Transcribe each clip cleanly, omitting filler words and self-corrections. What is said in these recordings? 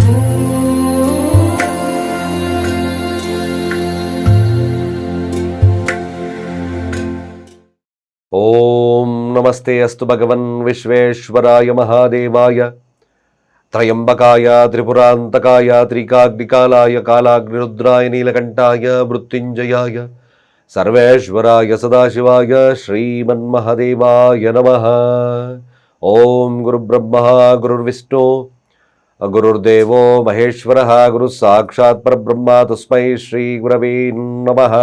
ಓಂ ನಮಸ್ತೆ ಅಸ್ತು ಭಗವನ್ ವಿಶ್ವೇಶ್ವರಾಯ ಮಹಾದೇವಾಯ ತ್ರಯಂಬಕಾಯ ತ್ರಿಪುರಾಂತಕಾಯ ತ್ರಿಕಾಗ್ನಿಕಾಲಾಯ ಕಾಲಾಗ್ನಿರುದ್ರಾಯ ನೀಲಕಂಠಾಯ ಮೃತ್ಯುಂಜಯಾಯ ಸರ್ವೇಶ್ವರಾಯ ಸದಾಶಿವಾಯ ಶ್ರೀಮನ್ಮಹಾದೇವಾಯ ನಮಃ. ಓಂ ಗುರುಬ್ರಹ್ಮ ಗುರುರ್ವಿಷ್ಣು ಗುರುರ್ದೇವೋ ಮಹೇಶ್ವರಃ ಗುರು ಸಾಕ್ಷಾತ್ ಪರಬ್ರಹ್ಮ ತಸ್ಮೈ ಶ್ರೀ ಗುರವೇ ನಮಃ.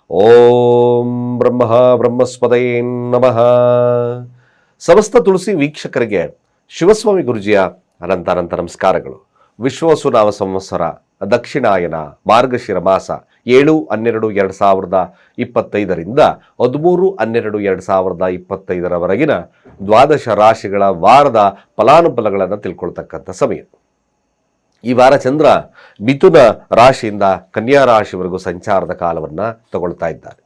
ಓಂ ಬ್ರಹ್ಮ ಬ್ರಹ್ಮಸ್ಪದಯೇ ನಮಃ. ಸಮಸ್ತ ತುಳಸಿ ವೀಕ್ಷಕರಿಗೆ ಶಿವಸ್ವಾಮಿ ಗುರುಜಿಯ ಅನಂತ ನಮಸ್ಕಾರಗಳು. ವಿಶ್ವವಸುನಾಮ ಸಂವತ್ಸರ ದಕ್ಷಿಣಾಯನ ಮಾರ್ಗಶಿರ ಮಾಸ 7/12/2025 13/12/2025 ದ್ವಾದಶ ರಾಶಿಗಳ ವಾರದ ಫಲಾನುಫಲಗಳನ್ನು ತಿಳ್ಕೊಳ್ತಕ್ಕಂಥ ಸಮಯ. ಈ ವಾರ ಚಂದ್ರ ಮಿಥುನ ರಾಶಿಯಿಂದ ಕನ್ಯಾ ರಾಶಿವರೆಗೂ ಸಂಚಾರದ ಕಾಲವನ್ನು ತಗೊಳ್ತಾ ಇದ್ದಾರೆ.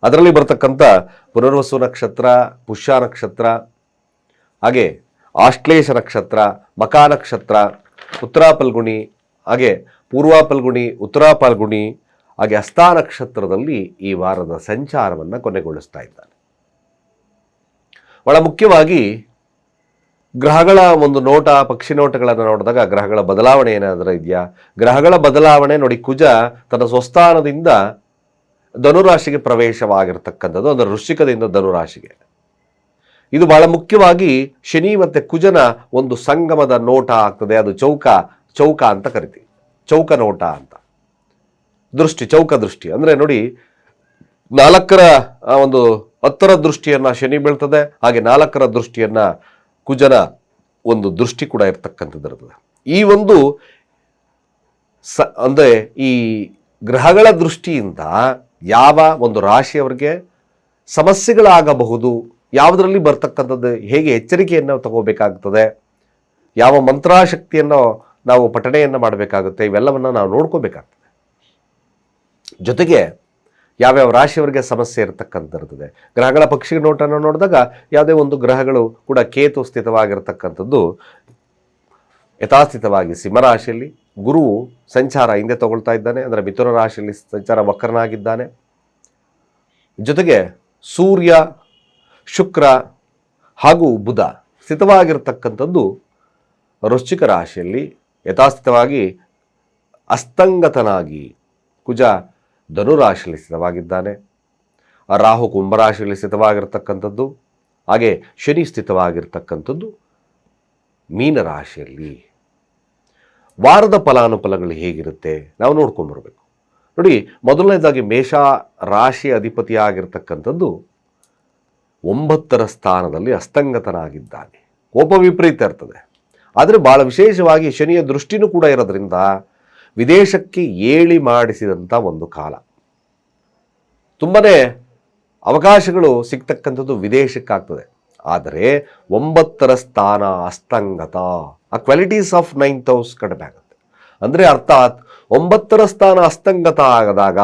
ಅದರಲ್ಲಿ ಬರ್ತಕ್ಕಂಥ ಪುನರ್ವಸು ನಕ್ಷತ್ರ, ಪುಷ್ಯ ನಕ್ಷತ್ರ, ಹಾಗೆ ಆಶ್ಲೇಷ ನಕ್ಷತ್ರ, ಮಕಾ ನಕ್ಷತ್ರ, ಉತ್ತರಾ ಫಲ್ಗುಣಿ, ಹಾಗೆ ಪೂರ್ವ ಫಲ್ಗುಣಿ, ಉತ್ತರಾ ಫಲ್ಗುಣಿ, ಹಾಗೆ ಹಸ್ತಾ ನಕ್ಷತ್ರದಲ್ಲಿ ಈ ವಾರದ ಸಂಚಾರವನ್ನು ಕೊನೆಗೊಳಿಸ್ತಾ ಇದ್ದಾರೆ. ಬಹಳ ಮುಖ್ಯವಾಗಿ ಗ್ರಹಗಳ ಒಂದು ನೋಟ, ಪಕ್ಷಿ ನೋಟಗಳನ್ನು ನೋಡಿದಾಗ ಗ್ರಹಗಳ ಬದಲಾವಣೆ ಏನಾದರೂ ಇದೆಯಾ? ಗ್ರಹಗಳ ಬದಲಾವಣೆ ನೋಡಿ, ಕುಜ ತನ್ನ ಸ್ವಸ್ಥಾನದಿಂದ ಧನುರಾಶಿಗೆ ಪ್ರವೇಶವಾಗಿರ್ತಕ್ಕಂಥದ್ದು, ಅಂದರೆ ವೃಶ್ಚಿಕದಿಂದ ಧನುರಾಶಿಗೆ. ಇದು ಬಹಳ ಮುಖ್ಯವಾಗಿ ಶನಿ ಮತ್ತು ಕುಜನ ಒಂದು ಸಂಗಮದ ನೋಟ ಆಗ್ತದೆ. ಅದು ಚೌಕ ಅಂತ ಕರಿತೀವಿ, ಚೌಕ ನೋಟ ಅಂತ. ದೃಷ್ಟಿ, ಚೌಕ ದೃಷ್ಟಿ ಅಂದರೆ ನೋಡಿ, 4ರ ಒಂದು 10ರ ದೃಷ್ಟಿಯನ್ನು ಶನಿ ಬೀಳ್ತದೆ, ಹಾಗೆ 4ರ ದೃಷ್ಟಿಯನ್ನು ಕುಜನ ಒಂದು ದೃಷ್ಟಿ ಕೂಡ ಇರ್ತಕ್ಕಂಥದ್ದು ಇರ್ತದೆ. ಈ ಒಂದು ಅಂದರೆ ಈ ಗ್ರಹಗಳ ದೃಷ್ಟಿಯಿಂದ ಯಾವ ಒಂದು ರಾಶಿಯವರಿಗೆ ಸಮಸ್ಯೆಗಳಾಗಬಹುದು, ಯಾವುದರಲ್ಲಿ ಬರ್ತಕ್ಕಂಥದ್ದು, ಹೇಗೆ ಎಚ್ಚರಿಕೆಯನ್ನು ತಗೋಬೇಕಾಗ್ತದೆ, ಯಾವ ಮಂತ್ರಾಶಕ್ತಿಯನ್ನು ನಾವು ಪಠಣೆಯನ್ನು ಮಾಡಬೇಕಾಗುತ್ತೆ, ಇವೆಲ್ಲವನ್ನು ನಾವು ನೋಡ್ಕೋಬೇಕಾಗ್ತದೆ. ಜೊತೆಗೆ ಯಾವ್ಯಾವ ರಾಶಿಯವರಿಗೆ ಸಮಸ್ಯೆ ಇರತಕ್ಕಂಥದ್ದು. ಗ್ರಹಗಳ ಪಕ್ಷಿ ನೋಟನ್ನು ನೋಡಿದಾಗ ಯಾವುದೇ ಒಂದು ಗ್ರಹಗಳು ಕೂಡ ಕೇತು ಸ್ಥಿತವಾಗಿರ್ತಕ್ಕಂಥದ್ದು ಯಥಾಸ್ಥಿತವಾಗಿ ಸಿಂಹರಾಶಿಯಲ್ಲಿ, ಗುರು ಸಂಚಾರ ಹಿಂದೆ ತಗೊಳ್ತಾ ಇದ್ದಾನೆ, ಅಂದರೆ ಮಿಥುನ ರಾಶಿಯಲ್ಲಿ ಸಂಚಾರ ವಕ್ರನಾಗಿದ್ದಾನೆ. ಜೊತೆಗೆ ಸೂರ್ಯ, ಶುಕ್ರ ಹಾಗೂ ಬುಧ ಸ್ಥಿತವಾಗಿರ್ತಕ್ಕಂಥದ್ದು ವೃಶ್ಚಿಕ ರಾಶಿಯಲ್ಲಿ ಯಥಾಸ್ಥಿತವಾಗಿ ಅಸ್ತಂಗತನಾಗಿ ಕುಜ ಧನುರಾಶಿಯಲ್ಲಿ ಸ್ಥಿತವಾಗಿದ್ದಾನೆ. ರಾಹು ಕುಂಭರಾಶಿಯಲ್ಲಿ ಸ್ಥಿತವಾಗಿರ್ತಕ್ಕಂಥದ್ದು, ಹಾಗೆ ಶನಿ ಸ್ಥಿತವಾಗಿರ್ತಕ್ಕಂಥದ್ದು ಮೀನರಾಶಿಯಲ್ಲಿ. ವಾರದ ಫಲಾನುಫಲಗಳು ಹೇಗಿರುತ್ತೆ ನಾವು ನೋಡ್ಕೊಂಡ್ಬರ್ಬೇಕು. ನೋಡಿ, ಮೊದಲನೇದಾಗಿ ಮೇಷ ರಾಶಿ ಅಧಿಪತಿಯಾಗಿರ್ತಕ್ಕಂಥದ್ದು 9ರ ಸ್ಥಾನದಲ್ಲಿ ಅಸ್ತಂಗತನಾಗಿದ್ದಾನೆ. ಕೋಪ ವಿಪರೀತ ಇರ್ತದೆ. ಆದರೆ ಭಾಳ ವಿಶೇಷವಾಗಿ ಶನಿಯ ದೃಷ್ಟಿನೂ ಕೂಡ ಇರೋದ್ರಿಂದ ವಿದೇಶಕ್ಕೆ ಏಳಿ ಮಾಡಿಸಿದಂಥ ಒಂದು ಕಾಲ. ತುಂಬನೇ ಅವಕಾಶಗಳು ಸಿಗ್ತಕ್ಕಂಥದ್ದು ವಿದೇಶಕ್ಕಾಗ್ತದೆ. ಆದರೆ 9ರ ಸ್ಥಾನ ಅಸ್ತಂಗತ, ಆ ಕ್ವಾಲಿಟೀಸ್ ಆಫ್ 9th ಹೌಸ್ ಕಡಿಮೆ ಆಗುತ್ತೆ. ಅಂದರೆ ಅರ್ಥಾತ್ 9ರ ಸ್ಥಾನ ಅಸ್ತಂಗತ ಆದಾಗ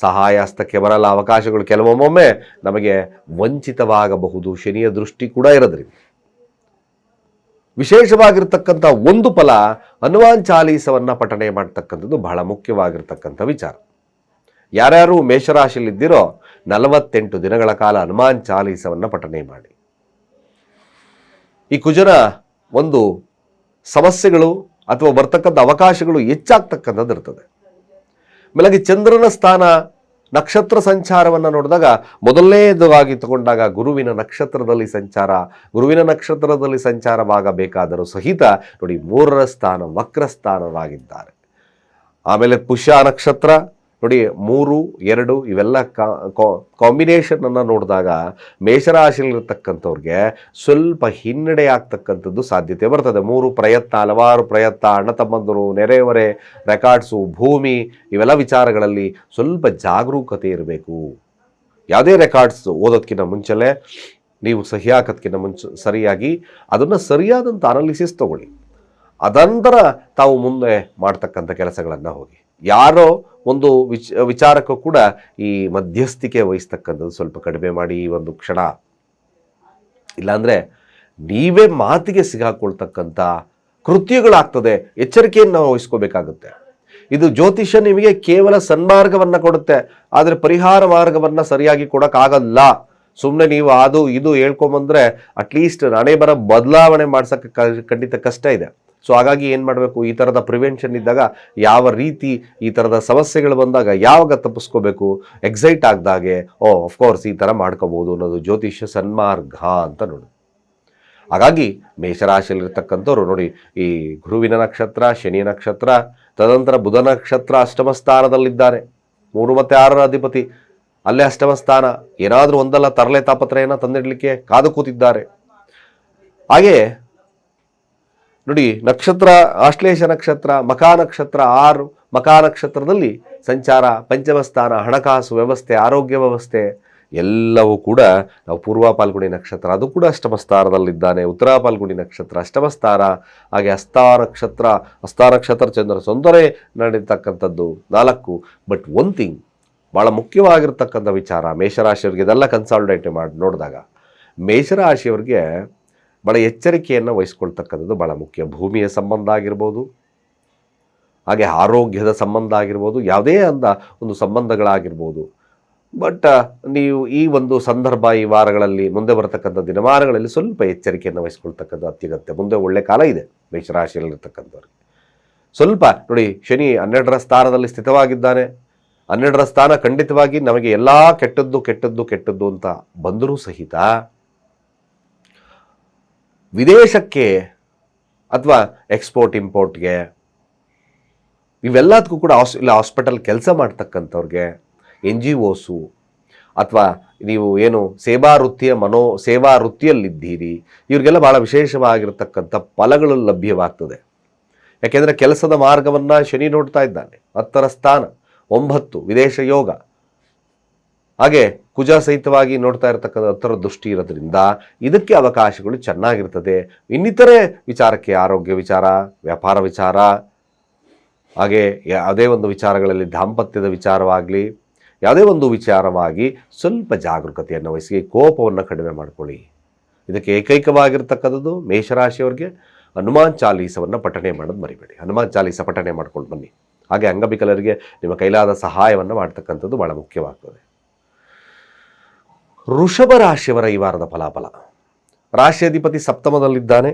ಸಹಾಯ ಹಸ್ತಕ್ಕೆ ಬರಲ್ಲ, ಅವಕಾಶಗಳು ಕೆಲವೊಮ್ಮೆ ನಮಗೆ ವಂಚಿತವಾಗಬಹುದು. ಶನಿಯ ದೃಷ್ಟಿ ಕೂಡ ಇರೋದ್ರಿಂದ ವಿಶೇಷವಾಗಿರ್ತಕ್ಕಂಥ ಒಂದು ಫಲ ಹನುಮಾನ್ ಚಾಲೀಸವನ್ನು ಪಠಣೆ ಮಾಡ್ತಕ್ಕಂಥದ್ದು ಬಹಳ ಮುಖ್ಯವಾಗಿರ್ತಕ್ಕಂಥ ವಿಚಾರ. ಯಾರ್ಯಾರು ಮೇಷರಾಶಿಯಲ್ಲಿದ್ದೀರೋ 48 ದಿನಗಳ ಕಾಲ ಹನುಮಾನ್ ಚಾಲೀಸವನ್ನು ಪಠಣೆ ಮಾಡಿ. ಈ ಕುಜನ ಒಂದು ಸಮಸ್ಯೆಗಳು ಅಥವಾ ಬರ್ತಕ್ಕಂಥ ಅವಕಾಶಗಳು ಹೆಚ್ಚಾಗ್ತಕ್ಕಂಥದ್ದು ಇರ್ತದೆ. ಮೇಲಾಗಿ ಚಂದ್ರನ ಸ್ಥಾನ ನಕ್ಷತ್ರ ಸಂಚಾರವನ್ನು ನೋಡಿದಾಗ ಮೊದಲನೇದಾಗಿ ತಗೊಂಡಾಗ ಗುರುವಿನ ನಕ್ಷತ್ರದಲ್ಲಿ ಸಂಚಾರವಾಗಬೇಕಾದರೂ ಸಹಿತ ನೋಡಿ 3ರ ಸ್ಥಾನ ವಕ್ರ ಸ್ಥಾನವಾಗಿದ್ದಾರೆ. ಆಮೇಲೆ ಪುಷ್ಯ ನಕ್ಷತ್ರ ನೋಡಿ 3, 2 ಇವೆಲ್ಲ ಕಾಂಬಿನೇಷನನ್ನು ನೋಡಿದಾಗ ಮೇಷರಾಶಿಯಲ್ಲಿರ್ತಕ್ಕಂಥವ್ರಿಗೆ ಸ್ವಲ್ಪ ಹಿನ್ನಡೆ ಆಗ್ತಕ್ಕಂಥದ್ದು ಸಾಧ್ಯತೆ ಬರ್ತದೆ. 3 ಪ್ರಯತ್ನ, ಹಲವಾರು ಪ್ರಯತ್ನ, ಅಣ್ಣ ತಮ್ಮಂದರು, ನೆರೆಹೊರೆ, ರೆಕಾರ್ಡ್ಸು, ಭೂಮಿ, ಇವೆಲ್ಲ ವಿಚಾರಗಳಲ್ಲಿ ಸ್ವಲ್ಪ ಜಾಗರೂಕತೆ ಇರಬೇಕು. ಯಾವುದೇ ರೆಕಾರ್ಡ್ಸ್ ಓದೋದಕ್ಕಿಂತ ಮುಂಚೆಲೇ ನೀವು ಸಹಿ ಹಾಕೋದಕ್ಕಿಂತ ಸರಿಯಾಗಿ ಅದನ್ನು ಸರಿಯಾದಂಥ ಅನಾಲಿಸಿಸ್ ತಗೊಳ್ಳಿ. ಅದಂತರ ತಾವು ಮುಂದೆ ಮಾಡ್ತಕ್ಕಂಥ ಕೆಲಸಗಳನ್ನು ಹೋಗಿ. ಯಾರೋ ಒಂದು ವಿಚಾರಕ್ಕೂ ಕೂಡ ಈ ಮಧ್ಯಸ್ಥಿಕೆ ವಹಿಸ್ತಕ್ಕಂಥದ್ದು ಸ್ವಲ್ಪ ಕಡಿಮೆ ಮಾಡಿ ಈ ಒಂದು ಕ್ಷಣ. ಇಲ್ಲಾಂದರೆ ನೀವೇ ಮಾತಿಗೆ ಸಿಗಾಕೊಳ್ತಕ್ಕಂಥ ಕೃತ್ಯಗಳಾಗ್ತದೆ, ಎಚ್ಚರಿಕೆಯನ್ನು ನಾವು ವಹಿಸ್ಕೋಬೇಕಾಗುತ್ತೆ. ಇದು ಜ್ಯೋತಿಷ್ಯ ನಿಮಗೆ ಕೇವಲ ಸನ್ಮಾರ್ಗವನ್ನು ಕೊಡುತ್ತೆ, ಆದರೆ ಪರಿಹಾರ ಮಾರ್ಗವನ್ನು ಸರಿಯಾಗಿ ಕೊಡೋಕ್ಕಾಗಲ್ಲ. ಸುಮ್ಮನೆ ನೀವು ಅದು ಇದು ಹೇಳ್ಕೊಂಬಂದ್ರೆ ಅಟ್ಲೀಸ್ಟ್ ನಾನೇ ಬರೋ ಬದಲಾವಣೆ ಮಾಡ್ಸೋಕ್ಕೆ ಖಂಡಿತ ಕಷ್ಟ ಇದೆ. ಸೊ ಹಾಗಾಗಿ ಏನು ಮಾಡಬೇಕು, ಈ ಥರದ ಪ್ರಿವೆನ್ಷನ್ ಇದ್ದಾಗ ಯಾವ ರೀತಿ ಈ ಥರದ ಸಮಸ್ಯೆಗಳು ಬಂದಾಗ ಯಾವಾಗ ತಪ್ಪಿಸ್ಕೋಬೇಕು, ಎಕ್ಸೈಟ್ ಆಗ್ದಾಗೆ ಆಫ್ಕೋರ್ಸ್ ಈ ಥರ ಮಾಡ್ಕೋಬೋದು ಅನ್ನೋದು ಜ್ಯೋತಿಷ್ಯ ಸನ್ಮಾರ್ಗ ಅಂತ ನೋಡಿ. ಹಾಗಾಗಿ ಮೇಷರಾಶಿಯಲ್ಲಿರ್ತಕ್ಕಂಥವ್ರು ನೋಡಿ, ಈ ಗುರುವಿನ ನಕ್ಷತ್ರ, ಶನಿ ನಕ್ಷತ್ರ, ತದನಂತರ ಬುಧ ನಕ್ಷತ್ರ ಅಷ್ಟಮ ಸ್ಥಾನದಲ್ಲಿದ್ದಾನೆ. 3 ಮತ್ತು 6ರ ಅಧಿಪತಿ ಅಲ್ಲೇ ಅಷ್ಟಮ ಸ್ಥಾನ. ಏನಾದರೂ ಒಂದಲ್ಲ ತರಲೆ ತಾಪತ್ರಯನ ತಂದಿಡಲಿಕ್ಕೆ ಕಾದು ಕೂತಿದ್ದಾರೆ. ಹಾಗೆ ನೋಡಿ, ನಕ್ಷತ್ರ ಆಶ್ಲೇಷ ನಕ್ಷತ್ರ, ಮಖಾ ನಕ್ಷತ್ರ 6, ಮಖಾ ನಕ್ಷತ್ರದಲ್ಲಿ ಸಂಚಾರ, ಪಂಚಮ ಸ್ಥಾನ, ಹಣಕಾಸು ವ್ಯವಸ್ಥೆ, ಆರೋಗ್ಯ ವ್ಯವಸ್ಥೆ ಎಲ್ಲವೂ ಕೂಡ ನಾವು ಪೂರ್ವ ಪಾಲ್ಗುಣಿ ನಕ್ಷತ್ರ ಅದು ಕೂಡ ಅಷ್ಟಮ ಸ್ಥಾನದಲ್ಲಿದ್ದಾನೆ. ಉತ್ತರ ಪಾಲ್ಗುಣಿ ನಕ್ಷತ್ರ ಅಷ್ಟಮ ಸ್ಥಾನ. ಹಾಗೆ ಹಸ್ತ ನಕ್ಷತ್ರ ಚಂದ್ರ ತೊಂದರೆ ನಡೀತಕ್ಕಂಥದ್ದು 4. ಬಟ್ ಒನ್ ಥಿಂಗ್ ಭಾಳ ಮುಖ್ಯವಾಗಿರ್ತಕ್ಕಂಥ ವಿಚಾರ, ಮೇಷರಾಶಿಯವರಿಗೆ ಇದೆಲ್ಲ ಕನ್ಸಾಲ್ಟೇಟ್ ಮಾಡಿ ನೋಡಿದಾಗ ಮೇಷರಾಶಿಯವರಿಗೆ ಭಾಳ ಎಚ್ಚರಿಕೆಯನ್ನು ವಹಿಸ್ಕೊಳ್ತಕ್ಕಂಥದ್ದು ಭಾಳ ಮುಖ್ಯ. ಭೂಮಿಯ ಸಂಬಂಧ ಆಗಿರ್ಬೋದು, ಹಾಗೆ ಆರೋಗ್ಯದ ಸಂಬಂಧ ಆಗಿರ್ಬೋದು, ಯಾವುದೇ ಒಂದು ಸಂಬಂಧಗಳಾಗಿರ್ಬೋದು. ಬಟ್ ನೀವು ಈ ಒಂದು ಸಂದರ್ಭ, ಈ ವಾರಗಳಲ್ಲಿ ಮುಂದೆ ಬರತಕ್ಕಂಥ ದಿನಮಾನಗಳಲ್ಲಿ ಸ್ವಲ್ಪ ಎಚ್ಚರಿಕೆಯನ್ನು ವಹಿಸ್ಕೊಳ್ತಕ್ಕಂಥ ಅತ್ಯಗತ್ಯ. ಮುಂದೆ ಒಳ್ಳೆ ಕಾಲ ಇದೆ ಮೇಷರಾಶಿಯಲ್ಲಿರ್ತಕ್ಕಂಥವ್ರಿಗೆ. ಸ್ವಲ್ಪ ನೋಡಿ, ಶನಿ 12ರ ಸ್ಥಾನದಲ್ಲಿ ಸ್ಥಿತವಾಗಿದ್ದಾನೆ. 12ರ ಸ್ಥಾನ ಖಂಡಿತವಾಗಿ ನಮಗೆ ಎಲ್ಲ ಕೆಟ್ಟದ್ದು ಅಂತ ಬಂದರೂ ಸಹಿತ ವಿದೇಶಕ್ಕೆ ಅಥವಾ ಎಕ್ಸ್ಪೋರ್ಟ್ ಇಂಪೋರ್ಟ್ಗೆ ಇವೆಲ್ಲದಕ್ಕೂ ಕೂಡ ಇಲ್ಲ ಹಾಸ್ಪಿಟಲ್ ಕೆಲಸ ಮಾಡ್ತಕ್ಕಂಥವ್ರಿಗೆ, NGOಸು ಅಥವಾ ನೀವು ಏನು ಸೇವಾ ವೃತ್ತಿಯಲ್ಲಿದ್ದೀರಿ, ಇವರಿಗೆಲ್ಲ ಭಾಳ ವಿಶೇಷವಾಗಿರ್ತಕ್ಕಂಥ ಫಲಗಳು ಲಭ್ಯವಾಗ್ತದೆ. ಯಾಕೆಂದರೆ ಕೆಲಸದ ಮಾರ್ಗವನ್ನು ಶನಿ ನೋಡ್ತಾ ಇದ್ದಾನೆ. 10ರ ಸ್ಥಾನ 9 ವಿದೇಶ ಯೋಗ, ಹಾಗೆ ಕುಜ ಸಹಿತವಾಗಿ ನೋಡ್ತಾ ಇರತಕ್ಕಂಥ 10ರ ದೃಷ್ಟಿ ಇರೋದ್ರಿಂದ ಇದಕ್ಕೆ ಅವಕಾಶಗಳು ಚೆನ್ನಾಗಿರ್ತದೆ. ಇನ್ನಿತರೆ ವಿಚಾರಕ್ಕೆ, ಆರೋಗ್ಯ ವಿಚಾರ, ವ್ಯಾಪಾರ ವಿಚಾರ, ಹಾಗೆ ಯಾವುದೇ ಒಂದು ವಿಚಾರಗಳಲ್ಲಿ ದಾಂಪತ್ಯದ ವಿಚಾರವಾಗಲಿ, ಯಾವುದೇ ಒಂದು ವಿಚಾರವಾಗಿ ಸ್ವಲ್ಪ ಜಾಗರೂಕತೆಯನ್ನು ವಹಿಸಿ ಕೋಪವನ್ನು ಕಡಿಮೆ ಮಾಡಿಕೊಳ್ಳಿ. ಇದಕ್ಕೆ ಏಕೈಕವಾಗಿರ್ತಕ್ಕಂಥದ್ದು ಮೇಷರಾಶಿಯವರಿಗೆ ಹನುಮಾನ್ ಚಾಲೀಸವನ್ನು ಪಠಣೆ ಮಾಡೋದು ಮರಿಬೇಡಿ. ಹನುಮಾನ್ ಚಾಲೀಸ ಪಠಣೆ ಮಾಡ್ಕೊಂಡು ಬನ್ನಿ. ಹಾಗೆ ಅಂಗವಿಕಲರಿಗೆ ನಿಮ್ಮ ಕೈಲಾದ ಸಹಾಯವನ್ನು ಮಾಡ್ತಕ್ಕಂಥದ್ದು ಭಾಳ ಮುಖ್ಯವಾಗ್ತದೆ. ವೃಷಭ ರಾಶಿಯವರ ಈ ವಾರದ ಫಲಾಫಲ. ರಾಶಿಯಾಧಿಪತಿ ಸಪ್ತಮದಲ್ಲಿದ್ದಾನೆ,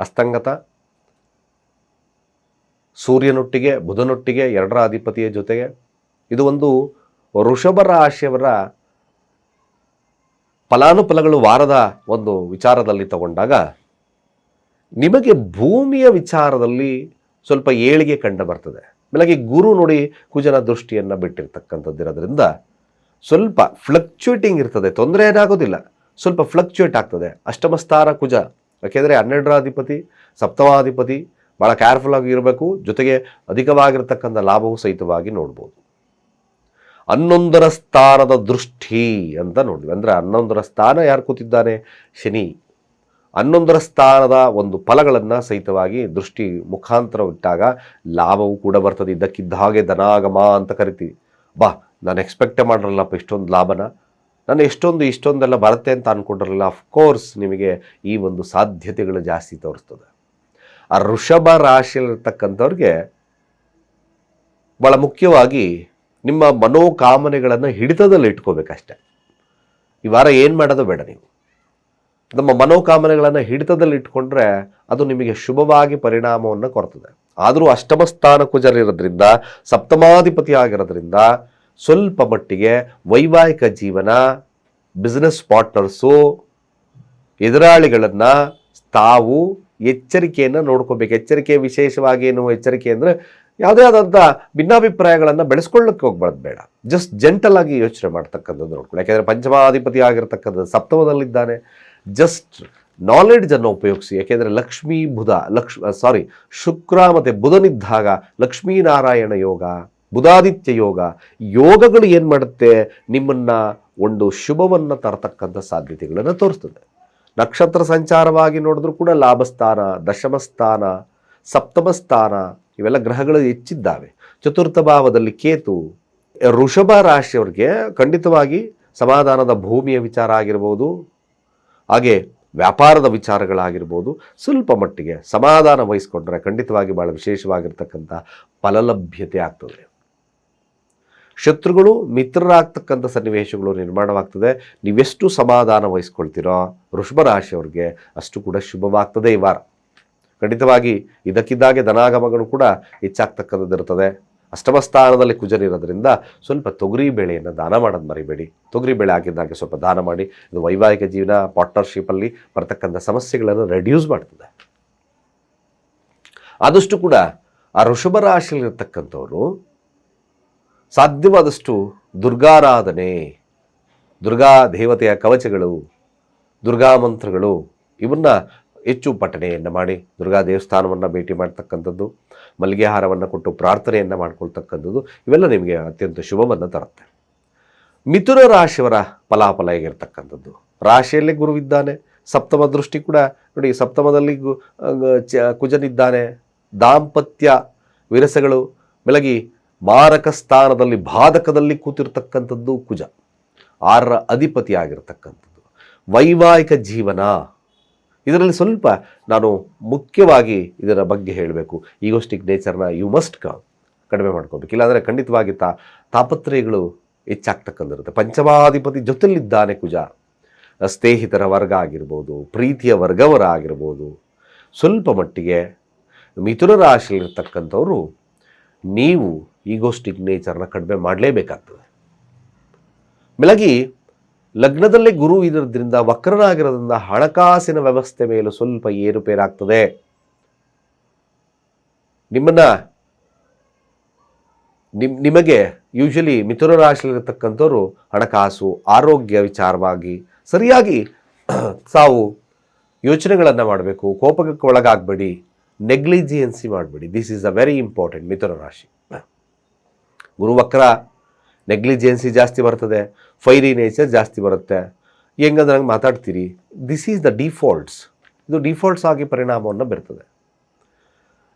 ಅಸ್ತಂಗತ. ಸೂರ್ಯನೊಟ್ಟಿಗೆ ಬುಧನೊಟ್ಟಿಗೆ 2ರ ಅಧಿಪತಿಯ ಜೊತೆಗೆ. ಇದು ಒಂದು ವೃಷಭ ರಾಶಿಯವರ ಫಲಾನುಫಲಗಳು ವಾರದ ಒಂದು ವಿಚಾರದಲ್ಲಿ ತಗೊಂಡಾಗ ನಿಮಗೆ ಭೂಮಿಯ ವಿಚಾರದಲ್ಲಿ ಸ್ವಲ್ಪ ಏಳಿಗೆ ಕಂಡು ಬರ್ತದೆ. ಬೆಳಗ್ಗೆ ಗುರು ನೋಡಿ ಕುಜನ ದೃಷ್ಟಿಯನ್ನು ಬಿಟ್ಟಿರ್ತಕ್ಕಂಥದ್ದಿರೋದ್ರಿಂದ ಸ್ವಲ್ಪ ಫ್ಲಕ್ಚುಯೇಟಿಂಗ್ ಇರ್ತದೆ. ತೊಂದರೆ ಏನಾಗೋದಿಲ್ಲ, ಸ್ವಲ್ಪ ಫ್ಲಕ್ಚುಯೇಟ್ ಆಗ್ತದೆ. ಅಷ್ಟಮ ಸ್ಥಾನ ಕುಜ, ಯಾಕೆಂದರೆ 12ರ ಅಧಿಪತಿ, ಸಪ್ತಮಾಧಿಪತಿ, ಭಾಳ ಕೇರ್ಫುಲ್ ಆಗಿ ಇರಬೇಕು. ಜೊತೆಗೆ ಅಧಿಕವಾಗಿರ್ತಕ್ಕಂಥ ಲಾಭವು ಸಹಿತವಾಗಿ ನೋಡ್ಬೋದು. 11ರ ಸ್ಥಾನದ ದೃಷ್ಟಿ ಅಂತ ನೋಡಿ, ಅಂದರೆ 11ರ ಸ್ಥಾನ ಯಾರು ಕೂತಿದ್ದಾನೆ? ಶನಿ. 11ರ ಸ್ಥಾನದ ಒಂದು ಫಲಗಳನ್ನು ಸಹಿತವಾಗಿ ದೃಷ್ಟಿ ಮುಖಾಂತರ ಇಟ್ಟಾಗ ಲಾಭವೂ ಕೂಡ ಬರ್ತದೆ. ಇದ್ದಕ್ಕಿದ್ದ ಹಾಗೆ ಧನಾಗಮ ಅಂತ ಕರಿತೀವಿ. ನಾನು ಎಕ್ಸ್ಪೆಕ್ಟೇ ಮಾಡಿರಲ್ಲಪ್ಪ ಇಷ್ಟೊಂದು ಲಾಭನ, ನಾನು ಇಷ್ಟೊಂದೆಲ್ಲ ಬರುತ್ತೆ ಅಂತ ಅಂದ್ಕೊಂಡಿರಲಿಲ್ಲ. ಅಫ್ಕೋರ್ಸ್ ನಿಮಗೆ ಈ ಒಂದು ಸಾಧ್ಯತೆಗಳು ಜಾಸ್ತಿ ತೋರಿಸ್ತದೆ. ಆ ವೃಷಭ ರಾಶಿಯಲ್ಲಿರ್ತಕ್ಕಂಥವ್ರಿಗೆ ಭಾಳ ಮುಖ್ಯವಾಗಿ ನಿಮ್ಮ ಮನೋಕಾಮನೆಗಳನ್ನು ಹಿಡಿತದಲ್ಲಿ ಇಟ್ಕೋಬೇಕಷ್ಟೆ. ಈ ವಾರ ಏನು ಮಾಡೋದು ಬೇಡ. ನೀವು ನಮ್ಮ ಮನೋಕಾಮನೆಗಳನ್ನು ಹಿಡಿತದಲ್ಲಿ ಇಟ್ಕೊಂಡ್ರೆ ಅದು ನಿಮಗೆ ಶುಭವಾಗಿ ಪರಿಣಾಮವನ್ನು ಕೊಡ್ತದೆ. ಆದರೂ ಅಷ್ಟಮ ಸ್ಥಾನ ಕುಜರಿರೋದ್ರಿಂದ, ಸಪ್ತಮಾಧಿಪತಿ ಆಗಿರೋದ್ರಿಂದ ಸ್ವಲ್ಪ ಮಟ್ಟಿಗೆ ವೈವಾಹಿಕ ಜೀವನ, ಬಿಸ್ನೆಸ್ ಪಾರ್ಟ್ನರ್ಸು, ಎದುರಾಳಿಗಳನ್ನು ತಾವು ಎಚ್ಚರಿಕೆಯನ್ನು ನೋಡ್ಕೋಬೇಕು. ಎಚ್ಚರಿಕೆ ವಿಶೇಷವಾಗಿ ಏನು ಎಚ್ಚರಿಕೆ ಅಂದರೆ ಯಾವುದೇ ಆದಂಥ ಭಿನ್ನಾಭಿಪ್ರಾಯಗಳನ್ನು ಬೆಳೆಸ್ಕೊಳ್ಳೋಕ್ಕೆ ಹೋಗ್ಬಾರ್ದು, ಬೇಡ. ಜಸ್ಟ್ ಜೆಂಟಲ್ ಆಗಿ ಯೋಚನೆ ಮಾಡ್ತಕ್ಕಂಥದ್ದು ನೋಡ್ಕೊಳ್ಳಿ. ಯಾಕೆಂದರೆ ಪಂಚಮಾಧಿಪತಿ ಆಗಿರ್ತಕ್ಕಂಥದ್ದು ಸಪ್ತಮದಲ್ಲಿದ್ದಾನೆ. ಜಸ್ಟ್ ನಾಲೆಡ್ಜನ್ನು ಉಪಯೋಗಿಸಿ. ಯಾಕೆಂದರೆ ಶುಕ್ರ ಮತ್ತು ಬುಧನಿದ್ದಾಗ ಲಕ್ಷ್ಮೀನಾರಾಯಣ ಯೋಗ, ಬುಧಾದಿತ್ಯ ಯೋಗಗಳು ಏನು ಮಾಡುತ್ತೆ, ನಿಮ್ಮನ್ನು ಒಂದು ಶುಭವನ್ನು ತರತಕ್ಕಂಥ ಸಾಧ್ಯತೆಗಳನ್ನು ತೋರಿಸ್ತದೆ. ನಕ್ಷತ್ರ ಸಂಚಾರವಾಗಿ ನೋಡಿದ್ರೂ ಕೂಡ ಲಾಭಸ್ಥಾನ, ದಶಮ ಸ್ಥಾನ, ಸಪ್ತಮ ಸ್ಥಾನ ಇವೆಲ್ಲ ಗ್ರಹಗಳು ಹೆಚ್ಚಿದ್ದಾವೆ. ಚತುರ್ಥ ಭಾವದಲ್ಲಿ ಕೇತು. ವೃಷಭ ರಾಶಿಯವರಿಗೆ ಖಂಡಿತವಾಗಿ ಸಮಾಧಾನದ ಭೂಮಿಯ ವಿಚಾರ ಆಗಿರ್ಬೋದು, ಹಾಗೆ ವ್ಯಾಪಾರದ ವಿಚಾರಗಳಾಗಿರ್ಬೋದು ಸ್ವಲ್ಪ ಮಟ್ಟಿಗೆ ಸಮಾಧಾನ ವಹಿಸ್ಕೊಂಡ್ರೆ ಖಂಡಿತವಾಗಿ ಭಾಳ ವಿಶೇಷವಾಗಿರ್ತಕ್ಕಂಥ ಫಲಲಭ್ಯತೆ ಆಗ್ತದೆ. ಶತ್ರುಗಳು ಮಿತ್ರರಾಗ್ತಕ್ಕಂಥ ಸನ್ನಿವೇಶಗಳು ನಿರ್ಮಾಣವಾಗ್ತದೆ. ನೀವೆಷ್ಟು ಸಮಾಧಾನ ವಹಿಸ್ಕೊಳ್ತೀರೋ ವೃಷಭ ರಾಶಿಯವರಿಗೆ ಅಷ್ಟು ಕೂಡ ಶುಭವಾಗ್ತದೆ ಈ ವಾರ. ಖಂಡಿತವಾಗಿ ಇದಕ್ಕಿದ್ದಾಗೆ ಧನಾಗಮಗಳು ಕೂಡ ಹೆಚ್ಚಾಗ್ತಕ್ಕಂಥದ್ದು ಇರ್ತದೆ. ಅಷ್ಟಮ ಸ್ಥಾನದಲ್ಲಿ ಕುಜನಿರೋದ್ರಿಂದ ಸ್ವಲ್ಪ ತೊಗರಿ ಬೇಳೆಯನ್ನು ದಾನ ಮಾಡೋದು ಮರಿಬೇಡಿ. ತೊಗರಿ ಬೇಳೆ ಆಗಿದ್ದಾಗೆ ಸ್ವಲ್ಪ ದಾನ ಮಾಡಿ. ಇದು ವೈವಾಹಿಕ ಜೀವನ, ಪಾರ್ಟ್ನರ್ಶಿಪ್ಪಲ್ಲಿ ಬರ್ತಕ್ಕಂಥ ಸಮಸ್ಯೆಗಳನ್ನು ರೆಡ್ಯೂಸ್ ಮಾಡ್ತದೆ. ಆದಷ್ಟು ಕೂಡ ಆ ವೃಷಭ ರಾಶಿಯಲ್ಲಿರ್ತಕ್ಕಂಥವ್ರು ಸಾಧ್ಯವಾದಷ್ಟು ದುರ್ಗಾರಾಧನೆ, ದುರ್ಗಾ ದೇವತೆಯ ಕವಚಗಳು, ದುರ್ಗಾ ಮಂತ್ರಗಳು ಇವನ್ನ ಹೆಚ್ಚು ಪಠಣೆಯನ್ನು ಮಾಡಿ, ದುರ್ಗಾ ದೇವಸ್ಥಾನವನ್ನು ಭೇಟಿ ಮಾಡ್ತಕ್ಕಂಥದ್ದು, ಮಲ್ಲಿಗೆ ಹಾರವನ್ನು ಕೊಟ್ಟು ಪ್ರಾರ್ಥನೆಯನ್ನು ಮಾಡ್ಕೊಳ್ತಕ್ಕಂಥದ್ದು ಇವೆಲ್ಲ ನಿಮಗೆ ಅತ್ಯಂತ ಶುಭವನ್ನು ತರುತ್ತೆ. ಮಿಥುನ ರಾಶಿಯವರ ಫಲಾಫಲ ಹೇಗಿರ್ತಕ್ಕಂಥದ್ದು, ರಾಶಿಯಲ್ಲಿ ಗುರುವಿದ್ದಾನೆ, ಸಪ್ತಮ ದೃಷ್ಟಿ ಕೂಡ ನೋಡಿ, ಸಪ್ತಮದಲ್ಲಿ ಕುಜನಿದ್ದಾನೆ, ದಾಂಪತ್ಯ ವಿರಸಗಳು ಬೆಳಗಿ ಮಾರಕ ಸ್ಥಾನದಲ್ಲಿ ಬಾಧಕದಲ್ಲಿ ಕೂತಿರ್ತಕ್ಕಂಥದ್ದು ಕುಜ, 6ರ ಅಧಿಪತಿ ಆಗಿರ್ತಕ್ಕಂಥದ್ದು. ವೈವಾಹಿಕ ಜೀವನ ಇದರಲ್ಲಿ ಸ್ವಲ್ಪ ನಾನು ಮುಖ್ಯವಾಗಿ ಇದರ ಬಗ್ಗೆ ಹೇಳಬೇಕು. ಈಗೋಸ್ಟಿಕ್ ನೇಚರ್ನ ಯು ಮಸ್ಟ್ ಕಡಿಮೆ ಮಾಡ್ಕೋಬೇಕು. ಇಲ್ಲಾಂದರೆ ಖಂಡಿತವಾಗಿ ತಾಪತ್ರಯಗಳು ಹೆಚ್ಚಾಗ್ತಕ್ಕಂಥಿರುತ್ತೆ. ಪಂಚಮಾಧಿಪತಿ ಜೊತೆಲಿದ್ದಾನೆ ಕುಜ. ಸ್ನೇಹಿತರ ವರ್ಗ ಆಗಿರ್ಬೋದು, ಪ್ರೀತಿಯ ವರ್ಗವರ ಆಗಿರ್ಬೋದು, ಸ್ವಲ್ಪ ಮಟ್ಟಿಗೆ ಮಿಥುನ ರಾಶಿಯಲ್ಲಿರ್ತಕ್ಕಂಥವ್ರು ನೀವು ಈಗೋಸ್ಟಿಕ್ ನೇಚರ್ನ ಕಡಿಮೆ ಮಾಡಲೇಬೇಕಾಗ್ತದೆ. ಬೆಳಗಿ ಲಗ್ನದಲ್ಲೇ ಗುರು ಇರೋದ್ರಿಂದ, ವಕ್ರನಾಗಿರೋದ್ರಿಂದ ಹಣಕಾಸಿನ ವ್ಯವಸ್ಥೆ ಮೇಲೂ ಸ್ವಲ್ಪ ಏರುಪೇರಾಗ್ತದೆ. ನಿಮಗೆ ಯೂಶಲಿ ಮಿಥುನ ರಾಶಿಯಲ್ಲಿರ್ತಕ್ಕಂಥವ್ರು ಹಣಕಾಸು, ಆರೋಗ್ಯ ವಿಚಾರವಾಗಿ ಸರಿಯಾಗಿ ತಾವು ಯೋಚನೆಗಳನ್ನು ಮಾಡಬೇಕು. ಕೋಪಕ್ಕೆ ಒಳಗಾಗಬೇಡಿ, ನೆಗ್ಲಿಜಿಯನ್ಸಿ ಮಾಡಬೇಡಿ. This is a very important. ಮಿಥುನ ರಾಶಿ ಗುರು ವಕ್ರ, ನೆಗ್ಲಿಜೆನ್ಸಿ ಜಾಸ್ತಿ ಬರ್ತದೆ, ಫೈರಿ ನೇಚರ್ ಜಾಸ್ತಿ ಬರುತ್ತೆ. ಹೆಂಗಂದ್ರೆ ಹಂಗೆ ಮಾತಾಡ್ತೀರಿ. This is the defaults. ಇದು ಡಿಫಾಲ್ಟ್ಸ್ ಆಗಿ ಪರಿಣಾಮವನ್ನು ಬೀರ್ತದೆ.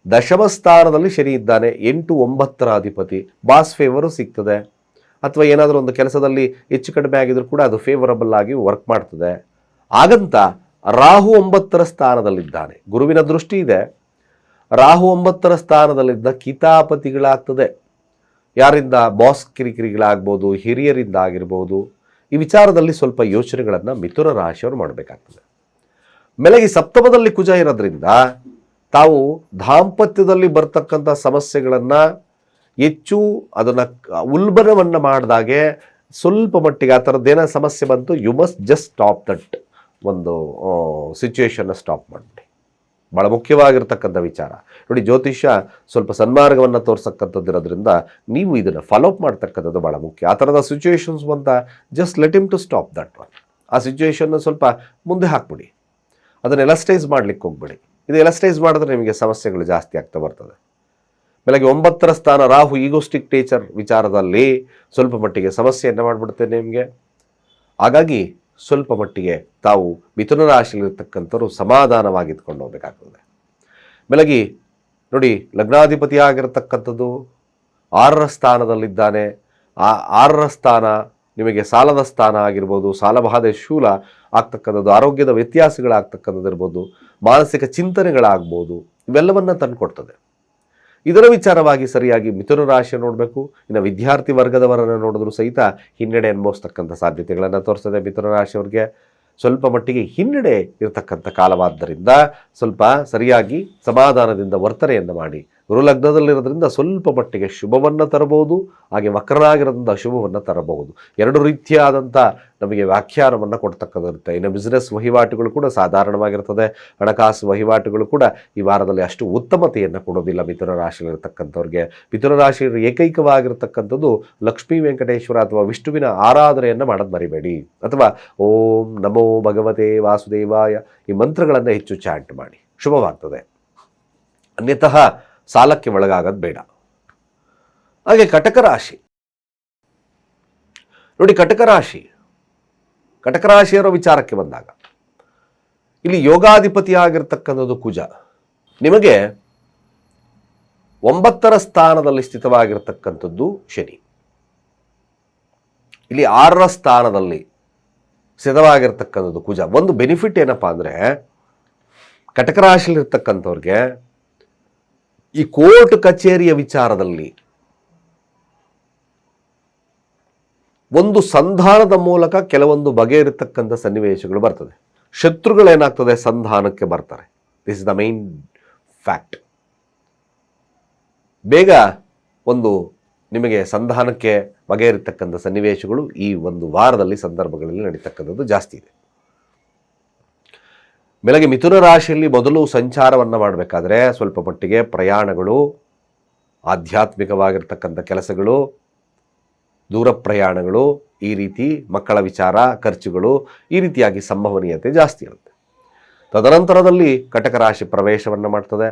ದಶಮ ಸ್ಥಾನದಲ್ಲಿ ಶನಿ ಇದ್ದಾನೆ, 8, 9ರ ಅಧಿಪತಿ. ಬಾಸ್ ಫೇವರು ಸಿಗ್ತದೆ, ಅಥವಾ ಏನಾದರೂ ಒಂದು ಕೆಲಸದಲ್ಲಿ ಹೆಚ್ಚು ಕಡಿಮೆ ಆಗಿದ್ರು ಕೂಡ ಅದು ಫೇವರಬಲ್ ಆಗಿ ವರ್ಕ್ ಮಾಡ್ತದೆ. ಹಾಗಂತ ರಾಹು 9ರ ಸ್ಥಾನದಲ್ಲಿದ್ದಾನೆ, ಗುರುವಿನ ದೃಷ್ಟಿ ಇದೆ. ರಾಹು 9ರ ಸ್ಥಾನದಲ್ಲಿದ್ದ ಕಿತಾಪತಿಗಳಾಗ್ತದೆ. ಯಾರಿಂದ? ಬಾಸ್ ಕಿರಿಕಿರಿಗಳಾಗ್ಬೋದು, ಹಿರಿಯರಿಂದ ಆಗಿರ್ಬೋದು. ಈ ವಿಚಾರದಲ್ಲಿ ಸ್ವಲ್ಪ ಯೋಚನೆಗಳನ್ನು ಮಿಥುನ ರಾಶಿಯವರು ಮಾಡಬೇಕಾಗ್ತದೆ. ಮೇಲೆಗೆ ಸಪ್ತಮದಲ್ಲಿ ಕುಜ ಇರೋದ್ರಿಂದ ತಾವು ದಾಂಪತ್ಯದಲ್ಲಿ ಬರ್ತಕ್ಕಂಥ ಸಮಸ್ಯೆಗಳನ್ನು ಹೆಚ್ಚು ಅದನ್ನು ಉಲ್ಬಣವನ್ನು ಮಾಡಿದಾಗೆ ಸ್ವಲ್ಪ ಮಟ್ಟಿಗೆ ಆ ಥರದ್ದೇನೋ ಸಮಸ್ಯೆ ಬಂತು, you must just stop that ಒಂದು ಸಿಚುವೇಶನ್ನ ಸ್ಟಾಪ್ ಮಾಡಿಬಿಡಿ. ಭಾಳ ಮುಖ್ಯವಾಗಿರ್ತಕ್ಕಂಥ ವಿಚಾರ ನೋಡಿ. ಜ್ಯೋತಿಷ್ಯ ಸ್ವಲ್ಪ ಸನ್ಮಾರ್ಗವನ್ನು ತೋರಿಸಕ್ಕಂಥದ್ದಿರೋದ್ರಿಂದ ನೀವು ಇದನ್ನು ಫಾಲೋಅಪ್ ಮಾಡ್ತಕ್ಕಂಥದ್ದು ಭಾಳ ಮುಖ್ಯ. ಆ ಥರದ ಸಿಚುವೇಶನ್ಸ್ ಬಂತ just let him to stop that one. ಆ ಸಿಚುವೇಶನ್ನ ಸ್ವಲ್ಪ ಮುಂದೆ ಹಾಕ್ಬಿಡಿ, ಅದನ್ನು ಎಲಸ್ಟೈಸ್ ಮಾಡ್ಲಿಕ್ಕೆ ಹೋಗ್ಬೇಡಿ. ಇದು ಎಲಸ್ಟೈಸ್ ಮಾಡಿದ್ರೆ ನಿಮಗೆ ಸಮಸ್ಯೆಗಳು ಜಾಸ್ತಿ ಆಗ್ತಾ ಬರ್ತದೆ. ಬೆಳಗ್ಗೆ 9ರ ಸ್ಥಾನ ರಾಹು ಈಗೋಸ್ಟಿಕ್ ನೇಚರ್ ವಿಚಾರದಲ್ಲಿ ಸ್ವಲ್ಪ ಮಟ್ಟಿಗೆ ಸಮಸ್ಯೆಯನ್ನು ಮಾಡಿಬಿಡುತ್ತೆ ನಿಮಗೆ. ಹಾಗಾಗಿ ಸ್ವಲ್ಪ ಮಟ್ಟಿಗೆ ತಾವು ಮಿಥುನ ರಾಶಿಯಲ್ಲಿರ್ತಕ್ಕಂಥವ್ರು ಸಮಾಧಾನವಾಗಿದ್ಕೊಂಡು ಹೋಗಬೇಕಾಗ್ತದೆ. ಬೆಳಗಿ ನೋಡಿ, ಲಗ್ನಾಧಿಪತಿ ಆಗಿರತಕ್ಕಂಥದ್ದು 6ರ ಸ್ಥಾನದಲ್ಲಿದ್ದಾನೆ. ಆ 6ರ ಸ್ಥಾನ ನಿಮಗೆ ಸಾಲದ ಸ್ಥಾನ ಆಗಿರ್ಬೋದು, ಸಾಲಬಾಧೆ ಶೂಲ ಆಗ್ತಕ್ಕಂಥದ್ದು, ಆರೋಗ್ಯದ ವ್ಯತ್ಯಾಸಗಳಾಗ್ತಕ್ಕಂಥದ್ದು ಇರ್ಬೋದು, ಮಾನಸಿಕ ಚಿಂತನೆಗಳಾಗ್ಬೋದು, ಇವೆಲ್ಲವನ್ನ ತಂದುಕೊಡ್ತದೆ. ಇದರ ವಿಚಾರವಾಗಿ ಸರಿಯಾಗಿ ಮಿಥುನ ರಾಶಿಯ ನೋಡಬೇಕು. ಇನ್ನು ವಿದ್ಯಾರ್ಥಿ ವರ್ಗದವರನ್ನು ನೋಡಿದ್ರು ಸಹಿತ ಹಿನ್ನಡೆ ಅನುಭವಿಸ್ತಕ್ಕಂಥ ಸಾಧ್ಯತೆಗಳನ್ನು ತೋರಿಸ್ತದೆ. ಮಿಥುನ ರಾಶಿಯವರಿಗೆ ಸ್ವಲ್ಪ ಮಟ್ಟಿಗೆ ಹಿನ್ನಡೆ ಇರತಕ್ಕಂಥ ಕಾಲವಾದ್ದರಿಂದ ಸ್ವಲ್ಪ ಸರಿಯಾಗಿ ಸಮಾಧಾನದಿಂದ ವರ್ತನೆಯನ್ನು ಮಾಡಿ. ಗುರುಲಗ್ನದಲ್ಲಿರೋದ್ರಿಂದ ಸ್ವಲ್ಪ ಮಟ್ಟಿಗೆ ಶುಭವನ್ನು ತರಬಹುದು, ಹಾಗೆ ವಕ್ರನಾಗಿರೋದ್ರಿಂದ ಅಶುಭವನ್ನು ತರಬಹುದು. ಎರಡು ರೀತಿಯಾದಂಥ ನಮಗೆ ವ್ಯಾಖ್ಯಾನವನ್ನು ಕೊಡ್ತಕ್ಕಂಥಿರುತ್ತೆ. ಇನ್ನು ಬಿಸ್ನೆಸ್ ವಹಿವಾಟುಗಳು ಕೂಡ ಸಾಧಾರಣವಾಗಿರ್ತದೆ. ಹಣಕಾಸು ವಹಿವಾಟುಗಳು ಕೂಡ ಈ ವಾರದಲ್ಲಿ ಅಷ್ಟು ಉತ್ತಮತೆಯನ್ನು ಕೊಡೋದಿಲ್ಲ ಮಿಥುನ ರಾಶಿಯಲ್ಲಿರ್ತಕ್ಕಂಥವ್ರಿಗೆ. ಮಿಥುನ ರಾಶಿಯಲ್ಲಿ ಏಕೈಕವಾಗಿರ್ತಕ್ಕಂಥದ್ದು ಲಕ್ಷ್ಮೀ ವೆಂಕಟೇಶ್ವರ ಅಥವಾ ವಿಷ್ಣುವಿನ ಆರಾಧನೆಯನ್ನು ಮಾಡೋದು ಮರಿಬೇಡಿ. ಅಥವಾ ಓಂ ನಮೋ ಭಗವತೆ ವಾಸುದೇವಾಯ ಈ ಮಂತ್ರಗಳನ್ನು ಹೆಚ್ಚು ಚಾಂಟ್ ಮಾಡಿ, ಶುಭವಾಗ್ತದೆ. ಅನ್ಯತಃ ಸಾಲಕ್ಕೆ ಒಳಗಾಗೋದು ಬೇಡ. ಹಾಗೆ ಕಟಕ ರಾಶಿ ನೋಡಿ, ಕಟಕ ರಾಶಿಯರ ವಿಚಾರಕ್ಕೆ ಬಂದಾಗ ಇಲ್ಲಿ ಯೋಗಾಧಿಪತಿ ಆಗಿರ್ತಕ್ಕಂಥದ್ದು ಕುಜ. ನಿಮಗೆ 9ರ ಸ್ಥಾನದಲ್ಲಿ ಸ್ಥಿತವಾಗಿರ್ತಕ್ಕಂಥದ್ದು ಶನಿ. ಇಲ್ಲಿ 6ರ ಸ್ಥಾನದಲ್ಲಿ ಸ್ಥಿತವಾಗಿರ್ತಕ್ಕಂಥದ್ದು ಕುಜ. ಒಂದು ಬೆನಿಫಿಟ್ ಏನಪ್ಪ ಅಂದರೆ ಕಟಕ ರಾಶಿಯಲ್ಲಿರ್ತಕ್ಕಂಥವ್ರಿಗೆ ಈ ಕೋರ್ಟ್ ಕಚೇರಿಯ ವಿಚಾರದಲ್ಲಿ ಒಂದು ಸಂಧಾನದ ಮೂಲಕ ಕೆಲವೊಂದು ಬಗೆಯಿರತಕ್ಕಂಥ ಸನ್ನಿವೇಶಗಳು ಬರ್ತದೆ. ಶತ್ರುಗಳೇನಾಗ್ತದೆ, ಸಂಧಾನಕ್ಕೆ ಬರ್ತಾರೆ. This is the main fact. ಬೇಗ ಒಂದು ನಿಮಗೆ ಸಂಧಾನಕ್ಕೆ ಬಗೆಯಿರತಕ್ಕಂಥ ಸನ್ನಿವೇಶಗಳು ಈ ಒಂದು ವಾರದಲ್ಲಿ ಸಂದರ್ಭಗಳಲ್ಲಿ ನಡೀತಕ್ಕಂಥದ್ದು ಜಾಸ್ತಿ ಇದೆ. ಬೆಳಗ್ಗೆ ಮಿಥುನ ರಾಶಿಯಲ್ಲಿ ಮೊದಲು ಸಂಚಾರವನ್ನು ಮಾಡಬೇಕಾದ್ರೆ ಸ್ವಲ್ಪ ಮಟ್ಟಿಗೆ ಪ್ರಯಾಣಗಳು, ಆಧ್ಯಾತ್ಮಿಕವಾಗಿರ್ತಕ್ಕಂಥ ಕೆಲಸಗಳು, ದೂರ ಪ್ರಯಾಣಗಳು, ಈ ರೀತಿ ಮಕ್ಕಳ ವಿಚಾರ, ಖರ್ಚುಗಳು, ಈ ರೀತಿಯಾಗಿ ಸಂಭವನೀಯತೆ ಜಾಸ್ತಿ ಇರುತ್ತೆ. ತದನಂತರದಲ್ಲಿ ಕಟಕ ರಾಶಿ ಪ್ರವೇಶವನ್ನು ಮಾಡ್ತದೆ.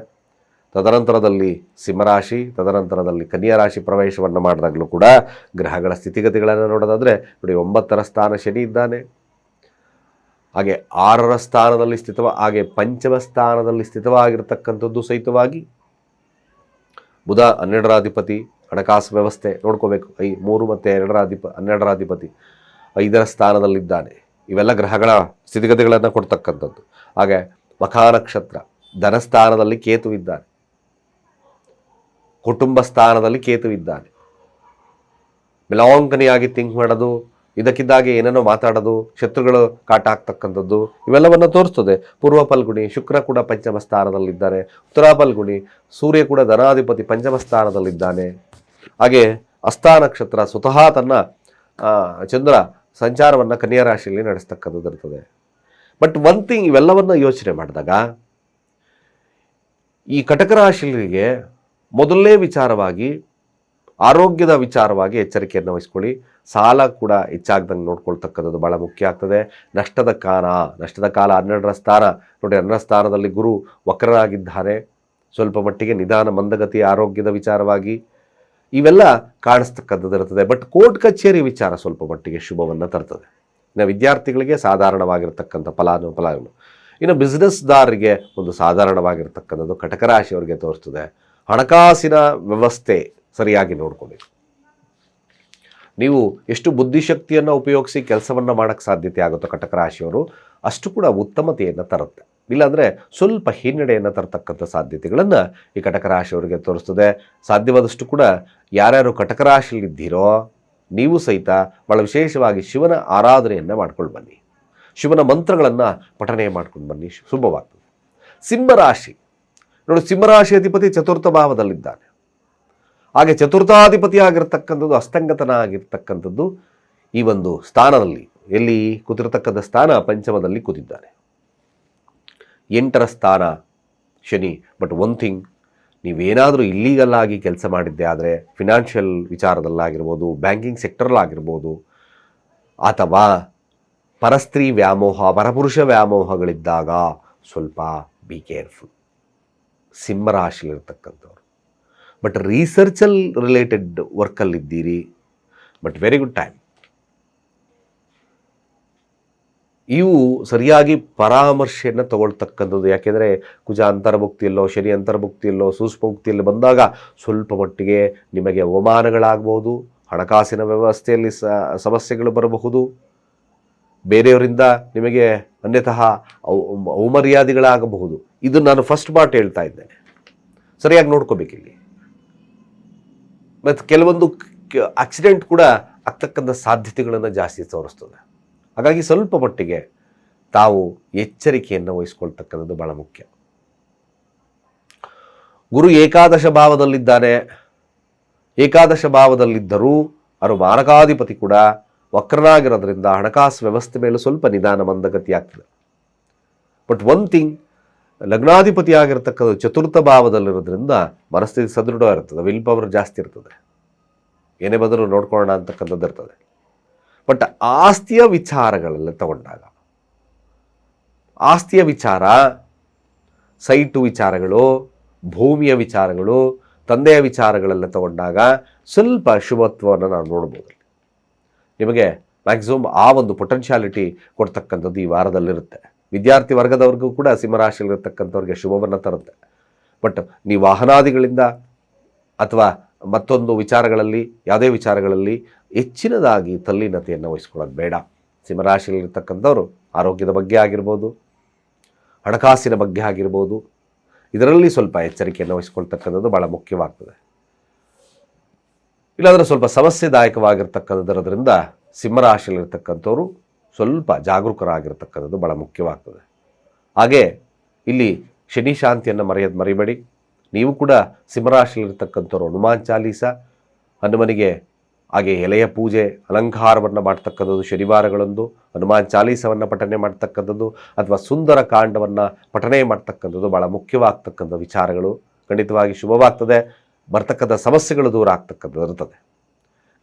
ತದನಂತರದಲ್ಲಿ ಸಿಂಹರಾಶಿ, ತದನಂತರದಲ್ಲಿ ಕನ್ಯಾ ರಾಶಿ ಪ್ರವೇಶವನ್ನು ಮಾಡಿದಾಗಲೂ ಕೂಡ ಗ್ರಹಗಳ ಸ್ಥಿತಿಗತಿಗಳನ್ನು ನೋಡೋದಾದರೆ ನೋಡಿ, 9ರ ಸ್ಥಾನ ಶನಿ ಇದ್ದಾನೆ, ಹಾಗೆ 6ರ ಸ್ಥಾನದಲ್ಲಿ ಹಾಗೆ 5ಮ ಸ್ಥಾನದಲ್ಲಿ ಸ್ಥಿತವಾಗಿರ್ತಕ್ಕಂಥದ್ದು ಸಹಿತವಾಗಿ ಬುಧ 12ರ ಅಧಿಪತಿ, ಹಣಕಾಸು ವ್ಯವಸ್ಥೆ ನೋಡ್ಕೋಬೇಕು. 3 ಮತ್ತು 2ರ 12ರ ಅಧಿಪತಿ 5ರ ಸ್ಥಾನದಲ್ಲಿದ್ದಾನೆ. ಇವೆಲ್ಲ ಗ್ರಹಗಳ ಸ್ಥಿತಿಗತಿಗಳನ್ನು ಕೊಡ್ತಕ್ಕಂಥದ್ದು. ಹಾಗೆ ಮಖಾ ನಕ್ಷತ್ರ, ಧನಸ್ಥಾನದಲ್ಲಿ ಕೇತು ಇದ್ದಾನೆ, ಕುಟುಂಬ ಸ್ಥಾನದಲ್ಲಿ ಕೇತು ಇದ್ದಾನೆ. ಮೆಲಾಂಕನಿಯಾಗಿ ಥಿಂಕ್ ಮಾಡೋದು, ಇದಕ್ಕಿದ್ದಾಗೆ ಏನೇನೋ ಮಾತಾಡೋದು, ಶತ್ರುಗಳು ಕಾಟ ಆಗ್ತಕ್ಕಂಥದ್ದು, ಇವೆಲ್ಲವನ್ನು ತೋರಿಸ್ತದೆ. ಪೂರ್ವ ಫಲ್ಗುಣಿ, ಶುಕ್ರ ಕೂಡ 5ಮ ಸ್ಥಾನದಲ್ಲಿದ್ದಾನೆ. ಉತ್ತರ ಫಲ್ಗುಣಿ, ಸೂರ್ಯ ಕೂಡ ಧನಾಧಿಪತಿ 5ಮ ಸ್ಥಾನದಲ್ಲಿದ್ದಾನೆ. ಹಾಗೆ ಹಸ್ತ ನಕ್ಷತ್ರ ಸ್ವತಃ ತನ್ನ ಚಂದ್ರ ಸಂಚಾರವನ್ನು ಕನ್ಯಾ ರಾಶಿಯಲ್ಲಿ ನಡೆಸ್ತಕ್ಕಂಥದ್ದು ಇರ್ತದೆ. ಬಟ್ ಒನ್ ಥಿಂಗ್, ಇವೆಲ್ಲವನ್ನು ಯೋಚನೆ ಮಾಡಿದಾಗ ಈ ಕಟಕ ರಾಶಿಯವರಿಗೆ ಮೊದಲನೇ ವಿಚಾರವಾಗಿ ಆರೋಗ್ಯದ ವಿಚಾರವಾಗಿ ಎಚ್ಚರಿಕೆಯನ್ನು ವಹಿಸ್ಕೊಳ್ಳಿ. ಸಾಲ ಕೂಡ ಹೆಚ್ಚಾಗ್ದಂಗೆ ನೋಡ್ಕೊಳ್ತಕ್ಕಂಥದ್ದು ಭಾಳ ಮುಖ್ಯ ಆಗ್ತದೆ. ನಷ್ಟದ ಕಾಲ 12ರ ಸ್ಥಾನ ನೋಡಿ, 12ರ ಸ್ಥಾನದಲ್ಲಿ ಗುರು ವಕ್ರರಾಗಿದ್ದಾರೆ. ಸ್ವಲ್ಪ ಮಟ್ಟಿಗೆ ನಿಧಾನ ಮಂದಗತಿ ಆರೋಗ್ಯದ ವಿಚಾರವಾಗಿ ಇವೆಲ್ಲ ಕಾಣಿಸ್ತಕ್ಕಂಥದ್ದು ಇರ್ತದೆ. ಬಟ್ ಕೋರ್ಟ್ ಕಚೇರಿ ವಿಚಾರ ಸ್ವಲ್ಪ ಮಟ್ಟಿಗೆ ಶುಭವನ್ನು ತರ್ತದೆ. ಇನ್ನು ವಿದ್ಯಾರ್ಥಿಗಳಿಗೆ ಸಾಧಾರಣವಾಗಿರ್ತಕ್ಕಂಥ ಫಲಾನುಫಲಗಳು, ಇನ್ನು ಬಿಸ್ನೆಸ್ದಾರರಿಗೆ ಒಂದು ಸಾಧಾರಣವಾಗಿರ್ತಕ್ಕಂಥದ್ದು ಕಟಕ ರಾಶಿಯವರಿಗೆ ತೋರಿಸ್ತದೆ. ಹಣಕಾಸಿನ ವ್ಯವಸ್ಥೆ ಸರಿಯಾಗಿ ನೋಡ್ಕೋಬೇಕು. ನೀವು ಎಷ್ಟು ಬುದ್ಧಿಶಕ್ತಿಯನ್ನು ಉಪಯೋಗಿಸಿ ಕೆಲಸವನ್ನು ಮಾಡೋಕ್ಕೆ ಸಾಧ್ಯತೆ ಆಗುತ್ತೋ ಕಟಕ ರಾಶಿಯವರು, ಅಷ್ಟು ಕೂಡ ಉತ್ತಮತೆಯನ್ನು ತರುತ್ತೆ. ಇಲ್ಲಾಂದರೆ ಸ್ವಲ್ಪ ಹಿನ್ನಡೆಯನ್ನು ತರತಕ್ಕಂಥ ಸಾಧ್ಯತೆಗಳನ್ನು ಈ ಕಟಕ ರಾಶಿಯವರಿಗೆ ತೋರಿಸ್ತದೆ. ಸಾಧ್ಯವಾದಷ್ಟು ಕೂಡ ಯಾರ್ಯಾರು ಕಟಕ ರಾಶಿಯಲ್ಲಿದ್ದೀರೋ ನೀವು ಸಹಿತ ಭಾಳ ವಿಶೇಷವಾಗಿ ಶಿವನ ಆರಾಧನೆಯನ್ನು ಮಾಡ್ಕೊಂಡು ಬನ್ನಿ, ಶಿವನ ಮಂತ್ರಗಳನ್ನು ಪಠನೆ ಮಾಡ್ಕೊಂಡು ಬನ್ನಿ, ಶುಭವಾಗ್ತದೆ. ಸಿಂಹರಾಶಿ ನೋಡಿ, ಸಿಂಹರಾಶಿ ಅಧಿಪತಿ 4ಥ ಭಾವದಲ್ಲಿದ್ದಾನೆ. ಹಾಗೆ ಚತುರ್ಥಾಧಿಪತಿ ಆಗಿರ್ತಕ್ಕಂಥದ್ದು ಅಸ್ತಂಗತನ ಆಗಿರ್ತಕ್ಕಂಥದ್ದು ಈ ಒಂದು ಸ್ಥಾನದಲ್ಲಿ, ಎಲ್ಲಿ ಕೂತಿರ್ತಕ್ಕಂಥ ಸ್ಥಾನ 5ಮದಲ್ಲಿ ಕೂತಿದ್ದಾನೆ. 8ರ ಸ್ಥಾನ ಶನಿ. ಬಟ್ ಒನ್ ಥಿಂಗ್, ನೀವೇನಾದರೂ ಇಲ್ಲೀಗಲ್ ಆಗಿ ಕೆಲಸ ಮಾಡಿದ್ದೆ ಆದರೆ ಫಿನಾನ್ಷಿಯಲ್ ವಿಚಾರದಲ್ಲಾಗಿರ್ಬೋದು, ಬ್ಯಾಂಕಿಂಗ್ ಸೆಕ್ಟರ್ಲಾಗಿರ್ಬೋದು, ಅಥವಾ ಪರಸ್ತ್ರೀ ವ್ಯಾಮೋಹ, ಪರಪುರುಷ ವ್ಯಾಮೋಹಗಳಿದ್ದಾಗ ಸ್ವಲ್ಪ ಬಿ ಕೇರ್ಫುಲ್ ಸಿಂಹರಾಶಿಲಿರ್ತಕ್ಕಂಥವ್ರು. ಬಟ್ ರಿಸರ್ಚಲ್ ರಿಲೇಟೆಡ್ ವರ್ಕಲ್ಲಿದ್ದೀರಿ, ಬಟ್ ವೆರಿ ಗುಡ್ ಟೈಮ್. ಇವು ಸರಿಯಾಗಿ ಪರಾಮರ್ಶೆಯನ್ನು ತಗೊಳ್ತಕ್ಕಂಥದ್ದು. ಯಾಕೆಂದರೆ ಕುಜ ಅಂತರ್ಭುಕ್ತಿಯಲ್ಲೋ, ಶನಿ ಅಂತರ್ಭುಕ್ತಿಯಲ್ಲೋ, ಸೂಕ್ಷ್ಮಭುಕ್ತಿಯಲ್ಲಿ ಬಂದಾಗ ಸ್ವಲ್ಪ ಮಟ್ಟಿಗೆ ನಿಮಗೆ ಅವಮಾನಗಳಾಗಬಹುದು, ಹಣಕಾಸಿನ ವ್ಯವಸ್ಥೆಯಲ್ಲಿ ಸಮಸ್ಯೆಗಳು ಬರಬಹುದು, ಬೇರೆಯವರಿಂದ ನಿಮಗೆ ಅನ್ಯತಃ ಅವಮರ್ಯಾದೆಗಳಾಗಬಹುದು. ಇದು ನಾನು ಫಸ್ಟ್ ಪಾರ್ಟ್ ಹೇಳ್ತಾ ಇದ್ದೇನೆ, ಸರಿಯಾಗಿ ನೋಡ್ಕೋಬೇಕಿಲ್ಲಿ. ಮತ್ತು ಕೆಲವೊಂದು ಆಕ್ಸಿಡೆಂಟ್ ಕೂಡ ಆಗ್ತಕ್ಕಂಥ ಸಾಧ್ಯತೆಗಳನ್ನು ಜಾಸ್ತಿ ತೋರಿಸ್ತದೆ. ಹಾಗಾಗಿ ಸ್ವಲ್ಪ ಮಟ್ಟಿಗೆ ತಾವು ಎಚ್ಚರಿಕೆಯನ್ನು ವಹಿಸ್ಕೊಳ್ತಕ್ಕಂಥದ್ದು ಭಾಳ ಮುಖ್ಯ. ಗುರು ಏಕಾದಶ ಭಾವದಲ್ಲಿದ್ದಾನೆ. ಏಕಾದಶ ಭಾವದಲ್ಲಿದ್ದರೂ ಅವರು ಮಾರಕಾಧಿಪತಿ ಕೂಡ ವಕ್ರನಾಗಿರೋದ್ರಿಂದ ಹಣಕಾಸು ವ್ಯವಸ್ಥೆ ಮೇಲೂ ಸ್ವಲ್ಪ ನಿಧಾನ ಮಂದಗತಿ ಆಗ್ತದೆ. ಬಟ್ ಒನ್ ಥಿಂಗ್, ಲಗ್ನಾಧಿಪತಿ ಆಗಿರ್ತಕ್ಕಂಥ 4ಥ ಭಾವದಲ್ಲಿರೋದ್ರಿಂದ ಮನಸ್ಥಿತಿ ಸದೃಢ ಇರ್ತದೆ, ವಿಲ್ ಪವರ್ ಜಾಸ್ತಿ ಇರ್ತದೆ, ಏನೇ ಬಂದರೂ ನೋಡ್ಕೊಳ್ಳೋಣ ಅಂತಕ್ಕಂಥದ್ದು ಇರ್ತದೆ. ಬಟ್ ಆಸ್ತಿಯ ವಿಚಾರಗಳೆಲ್ಲ ತಗೊಂಡಾಗ, ಆಸ್ತಿಯ ವಿಚಾರ, ಸೈಟು ವಿಚಾರಗಳು, ಭೂಮಿಯ ವಿಚಾರಗಳು, ತಂದೆಯ ವಿಚಾರಗಳೆಲ್ಲ ತಗೊಂಡಾಗ ಸ್ವಲ್ಪ ಶುಭತ್ವವನ್ನು ನಾವು ನೋಡ್ಬೋದು. ನಿಮಗೆ ಮ್ಯಾಕ್ಸಿಮಮ್ ಆ ಒಂದು ಪೊಟೆನ್ಷಿಯಾಲಿಟಿ ಕೊಡ್ತಕ್ಕಂಥದ್ದು ಈ ವಾರದಲ್ಲಿರುತ್ತೆ. ವಿದ್ಯಾರ್ಥಿ ವರ್ಗದವ್ರಿಗೂ ಕೂಡ ಸಿಂಹರಾಶಿಯಲ್ಲಿರ್ತಕ್ಕಂಥವ್ರಿಗೆ ಶುಭವನ್ನು ತರುತ್ತೆ. ಬಟ್ ನೀವು ವಾಹನಾದಿಗಳಿಂದ ಅಥವಾ ಮತ್ತೊಂದು ವಿಚಾರಗಳಲ್ಲಿ, ಯಾವುದೇ ವಿಚಾರಗಳಲ್ಲಿ ಹೆಚ್ಚಿನದಾಗಿ ತಲ್ಲೀನತೆಯನ್ನು ವಹಿಸ್ಕೊಳ್ಳೋದು ಬೇಡ. ಸಿಂಹರಾಶಿಯಲ್ಲಿರ್ತಕ್ಕಂಥವ್ರು ಆರೋಗ್ಯದ ಬಗ್ಗೆ ಆಗಿರ್ಬೋದು, ಹಣಕಾಸಿನ ಬಗ್ಗೆ ಆಗಿರ್ಬೋದು, ಇದರಲ್ಲಿ ಸ್ವಲ್ಪ ಎಚ್ಚರಿಕೆಯನ್ನು ವಹಿಸ್ಕೊಳ್ತಕ್ಕಂಥದ್ದು ಭಾಳ ಮುಖ್ಯವಾಗ್ತದೆ. ಇಲ್ಲಾಂದರೆ ಸ್ವಲ್ಪ ಸಮಸ್ಯೆದಾಯಕವಾಗಿರ್ತಕ್ಕಂಥದ್ರಿಂದ ಸಿಂಹರಾಶಿಯಲ್ಲಿರ್ತಕ್ಕಂಥವ್ರು ಸ್ವಲ್ಪ ಜಾಗರೂಕರಾಗಿರ್ತಕ್ಕಂಥದ್ದು ಭಾಳ ಮುಖ್ಯವಾಗ್ತದೆ. ಹಾಗೆ ಇಲ್ಲಿ ಶನಿ ಶಾಂತಿಯನ್ನು ಮರಿಬೇಡಿ. ನೀವು ಕೂಡ ಸಿಂಹರಾಶಿಯಲ್ಲಿರ್ತಕ್ಕಂಥವ್ರು ಹನುಮಾನ್ ಚಾಲೀಸ, ಹನುಮನಿಗೆ ಹಾಗೆ ಎಲೆಯ ಪೂಜೆ ಅಲಂಕಾರವನ್ನು ಮಾಡ್ತಕ್ಕಂಥದ್ದು, ಶನಿವಾರಗಳಂದು ಹನುಮಾನ್ ಚಾಲೀಸವನ್ನು ಪಠನೆ ಮಾಡ್ತಕ್ಕಂಥದ್ದು ಅಥವಾ ಸುಂದರ ಕಾಂಡವನ್ನು ಪಠನೆ ಮಾಡ್ತಕ್ಕಂಥದ್ದು ಭಾಳ ಮುಖ್ಯವಾಗ್ತಕ್ಕಂಥ ವಿಚಾರಗಳು. ಖಂಡಿತವಾಗಿ ಶುಭವಾಗ್ತದೆ. ಬರ್ತಕ್ಕಂಥ ಸಮಸ್ಯೆಗಳು ದೂರ ಆಗ್ತಕ್ಕಂಥದ್ದು ಇರ್ತದೆ.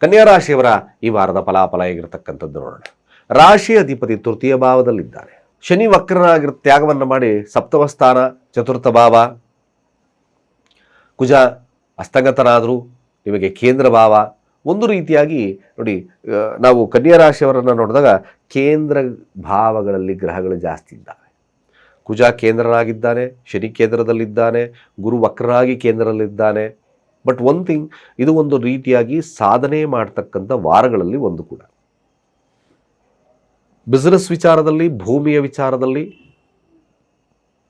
ಕನ್ಯಾ ರಾಶಿಯವರ ಈ ವಾರದ ಫಲಾಫಲ ಹೇಗಿರ್ತಕ್ಕಂಥದ್ದು ನೋಡೋಣ. ರಾಶಿ ಅಧಿಪತಿ ತೃತೀಯ ಭಾವದಲ್ಲಿದ್ದಾರೆ. ಶನಿ ವಕ್ರನಾಗಿರೋ ತ್ಯಾಗವನ್ನು ಮಾಡಿ ಸಪ್ತಮ ಸ್ಥಾನ ಚತುರ್ಥ ಭಾವ. ಕುಜ ಹಸ್ತಗತನಾದರೂ ನಿಮಗೆ ಕೇಂದ್ರ ಭಾವ. ಒಂದು ರೀತಿಯಾಗಿ ನೋಡಿ, ನಾವು ಕನ್ಯಾ ರಾಶಿಯವರನ್ನು ನೋಡಿದಾಗ ಕೇಂದ್ರ ಭಾವಗಳಲ್ಲಿ ಗ್ರಹಗಳು ಜಾಸ್ತಿ ಇದ್ದಾವೆ. ಕುಜ ಕೇಂದ್ರನಾಗಿದ್ದಾನೆ, ಶನಿ ಕೇಂದ್ರದಲ್ಲಿದ್ದಾನೆ, ಗುರು ವಕ್ರನಾಗಿ ಕೇಂದ್ರದಲ್ಲಿದ್ದಾನೆ. ಬಟ್ ಒನ್ ಥಿಂಗ್, ಇದು ಒಂದು ರೀತಿಯಾಗಿ ಸಾಧನೆ ಮಾಡ್ತಕ್ಕಂಥ ವಾರಗಳಲ್ಲಿ ಒಂದು ಕೂಡ. ಬಿಸ್ನೆಸ್ ವಿಚಾರದಲ್ಲಿ, ಭೂಮಿಯ ವಿಚಾರದಲ್ಲಿ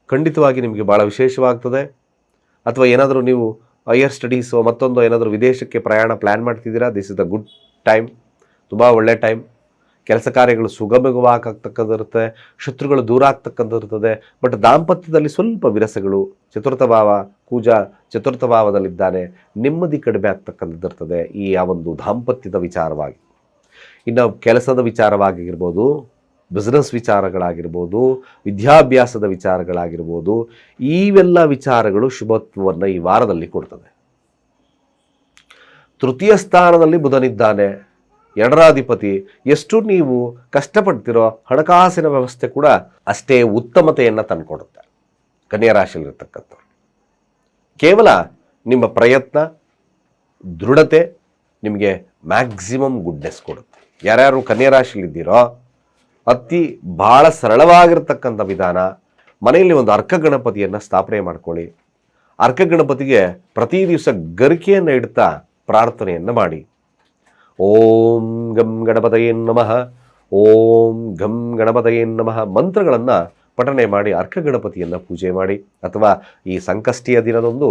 ಖಂಡಿತವಾಗಿ ನಿಮಗೆ ಭಾಳ ವಿಶೇಷವಾಗ್ತದೆ. ಅಥವಾ ಏನಾದರೂ ನೀವು ಹೈಯರ್ ಸ್ಟಡೀಸು ಮತ್ತೊಂದು ಏನಾದರೂ ವಿದೇಶಕ್ಕೆ ಪ್ರಯಾಣ ಪ್ಲ್ಯಾನ್ ಮಾಡ್ತಿದ್ದೀರಾ, this is the good time. ತುಂಬ ಒಳ್ಳೆ ಟೈಮ್. ಕೆಲಸ ಕಾರ್ಯಗಳು ಸುಗಮವಾಗ್ತಕ್ಕಂಥದ್ದಿರುತ್ತೆ, ಶತ್ರುಗಳು ದೂರ ಆಗ್ತಕ್ಕಂಥದ್ದಿರ್ತದೆ. ಬಟ್ ದಾಂಪತ್ಯದಲ್ಲಿ ಸ್ವಲ್ಪ ವಿರಸಗಳು. ಚತುರ್ಥ ಭಾವ ಕೂಜ ಚತುರ್ಥ ಭಾವದಲ್ಲಿದ್ದಾನೆ, ನೆಮ್ಮದಿ ಕಡಿಮೆ ಆಗ್ತಕ್ಕಂಥದ್ದಿರ್ತದೆ ಈ ಆ ಒಂದು ದಾಂಪತ್ಯದ ವಿಚಾರವಾಗಿ. ಇನ್ನು ಕೆಲಸದ ವಿಚಾರವಾಗಿರ್ಬೋದು, ಬಿಸ್ನೆಸ್ ವಿಚಾರಗಳಾಗಿರ್ಬೋದು, ವಿದ್ಯಾಭ್ಯಾಸದ ವಿಚಾರಗಳಾಗಿರ್ಬೋದು, ಇವೆಲ್ಲ ವಿಚಾರಗಳು ಶುಭತ್ವವನ್ನು ಈ ವಾರದಲ್ಲಿ ಕೊಡ್ತದೆ. ತೃತೀಯ ಸ್ಥಾನದಲ್ಲಿ ಬುಧನಿದ್ದಾನೆ, ಎರಡರಾಧಿಪತಿ. ಎಷ್ಟು ನೀವು ಕಷ್ಟಪಡ್ತಿರೋ ಹಣಕಾಸಿನ ವ್ಯವಸ್ಥೆ ಕೂಡ ಅಷ್ಟೇ ಉತ್ತಮತೆಯನ್ನು ತಂದುಕೊಡುತ್ತೆ. ಕನ್ಯಾ ರಾಶಿಯಲ್ಲಿರ್ತಕ್ಕಂಥವ್ರು ಕೇವಲ ನಿಮ್ಮ ಪ್ರಯತ್ನ, ದೃಢತೆ ನಿಮಗೆ ಮ್ಯಾಕ್ಸಿಮಮ್ ಗುಡ್ನೆಸ್ ಕೊಡುತ್ತೆ. ಯಾರ್ಯಾರು ಕನ್ಯಾ ರಾಶಿಯಲ್ಲಿದ್ದೀರೋ ಭಾಳ ಸರಳವಾಗಿರ್ತಕ್ಕಂಥ ವಿಧಾನ, ಮನೆಯಲ್ಲಿ ಒಂದು ಅರ್ಕ ಗಣಪತಿಯನ್ನು ಸ್ಥಾಪನೆ ಮಾಡ್ಕೊಳ್ಳಿ. ಅರ್ಕ ಗಣಪತಿಗೆ ಪ್ರತಿ ದಿವಸ ಗರಿಕೆಯನ್ನು ಇಡ್ತಾ ಪ್ರಾರ್ಥನೆಯನ್ನು ಮಾಡಿ. ಓಂ ಗಂ ಗಣಪತಯೇ ನಮಃ, ಓಂ ಗಂ ಗಣಪತಯೇ ನಮಃ ಮಂತ್ರಗಳನ್ನು ಪಠನೆ ಮಾಡಿ ಅರ್ಕ ಗಣಪತಿಯನ್ನು ಪೂಜೆ ಮಾಡಿ. ಅಥವಾ ಈ ಸಂಕಷ್ಟಿಯ ದಿನದಂದು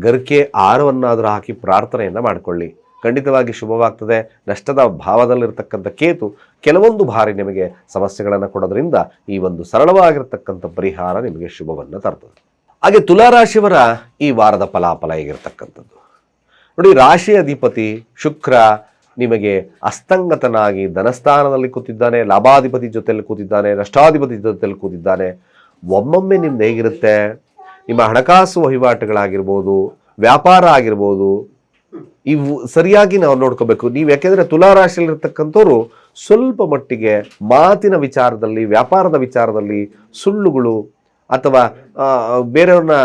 ಗರಿಕೆ ಆರವನ್ನಾದರೂ ಹಾಕಿ ಪ್ರಾರ್ಥನೆಯನ್ನು ಮಾಡಿಕೊಳ್ಳಿ. ಖಂಡಿತವಾಗಿ ಶುಭವಾಗ್ತದೆ. ನಷ್ಟದ ಭಾವದಲ್ಲಿರ್ತಕ್ಕಂಥ ಕೇತು ಕೆಲವೊಂದು ಬಾರಿ ನಿಮಗೆ ಸಮಸ್ಯೆಗಳನ್ನು ಕೊಡೋದ್ರಿಂದ ಈ ಒಂದು ಸರಳವಾಗಿರ್ತಕ್ಕಂಥ ಪರಿಹಾರ ನಿಮಗೆ ಶುಭವನ್ನು ತರ್ತದೆ. ಹಾಗೆ ತುಲಾರಾಶಿಯವರ ಈ ವಾರದ ಫಲಾಫಲ ಹೇಗಿರ್ತಕ್ಕಂಥದ್ದು ನೋಡಿ. ರಾಶಿ ಅಧಿಪತಿ ಶುಕ್ರ ನಿಮಗೆ ಅಸ್ತಂಗತನಾಗಿ ಧನಸ್ಥಾನದಲ್ಲಿ ಕೂತಿದ್ದಾನೆ, ಲಾಭಾಧಿಪತಿ ಜೊತೆಯಲ್ಲಿ ಕೂತಿದ್ದಾನೆ, ನಷ್ಟಾಧಿಪತಿ ಜೊತೆಯಲ್ಲಿ ಕೂತಿದ್ದಾನೆ. ಒಮ್ಮೊಮ್ಮೆ ನಿಮ್ದು ಹೇಗಿರುತ್ತೆ, ನಿಮ್ಮ ಹಣಕಾಸು ವಹಿವಾಟುಗಳಾಗಿರ್ಬೋದು, ವ್ಯಾಪಾರ ಆಗಿರ್ಬೋದು, ಇವು ಸರಿಯಾಗಿ ನಾವು ನೋಡ್ಕೋಬೇಕು. ನೀವು ಯಾಕೆಂದರೆ ತುಲಾರಾಶಿಯಲ್ಲಿರ್ತಕ್ಕಂಥವ್ರು ಸ್ವಲ್ಪ ಮಟ್ಟಿಗೆ ಮಾತಿನ ವಿಚಾರದಲ್ಲಿ, ವ್ಯಾಪಾರದ ವಿಚಾರದಲ್ಲಿ ಸುಳ್ಳುಗಳು ಅಥವಾ ಬೇರೆಯವ್ರನ್ನ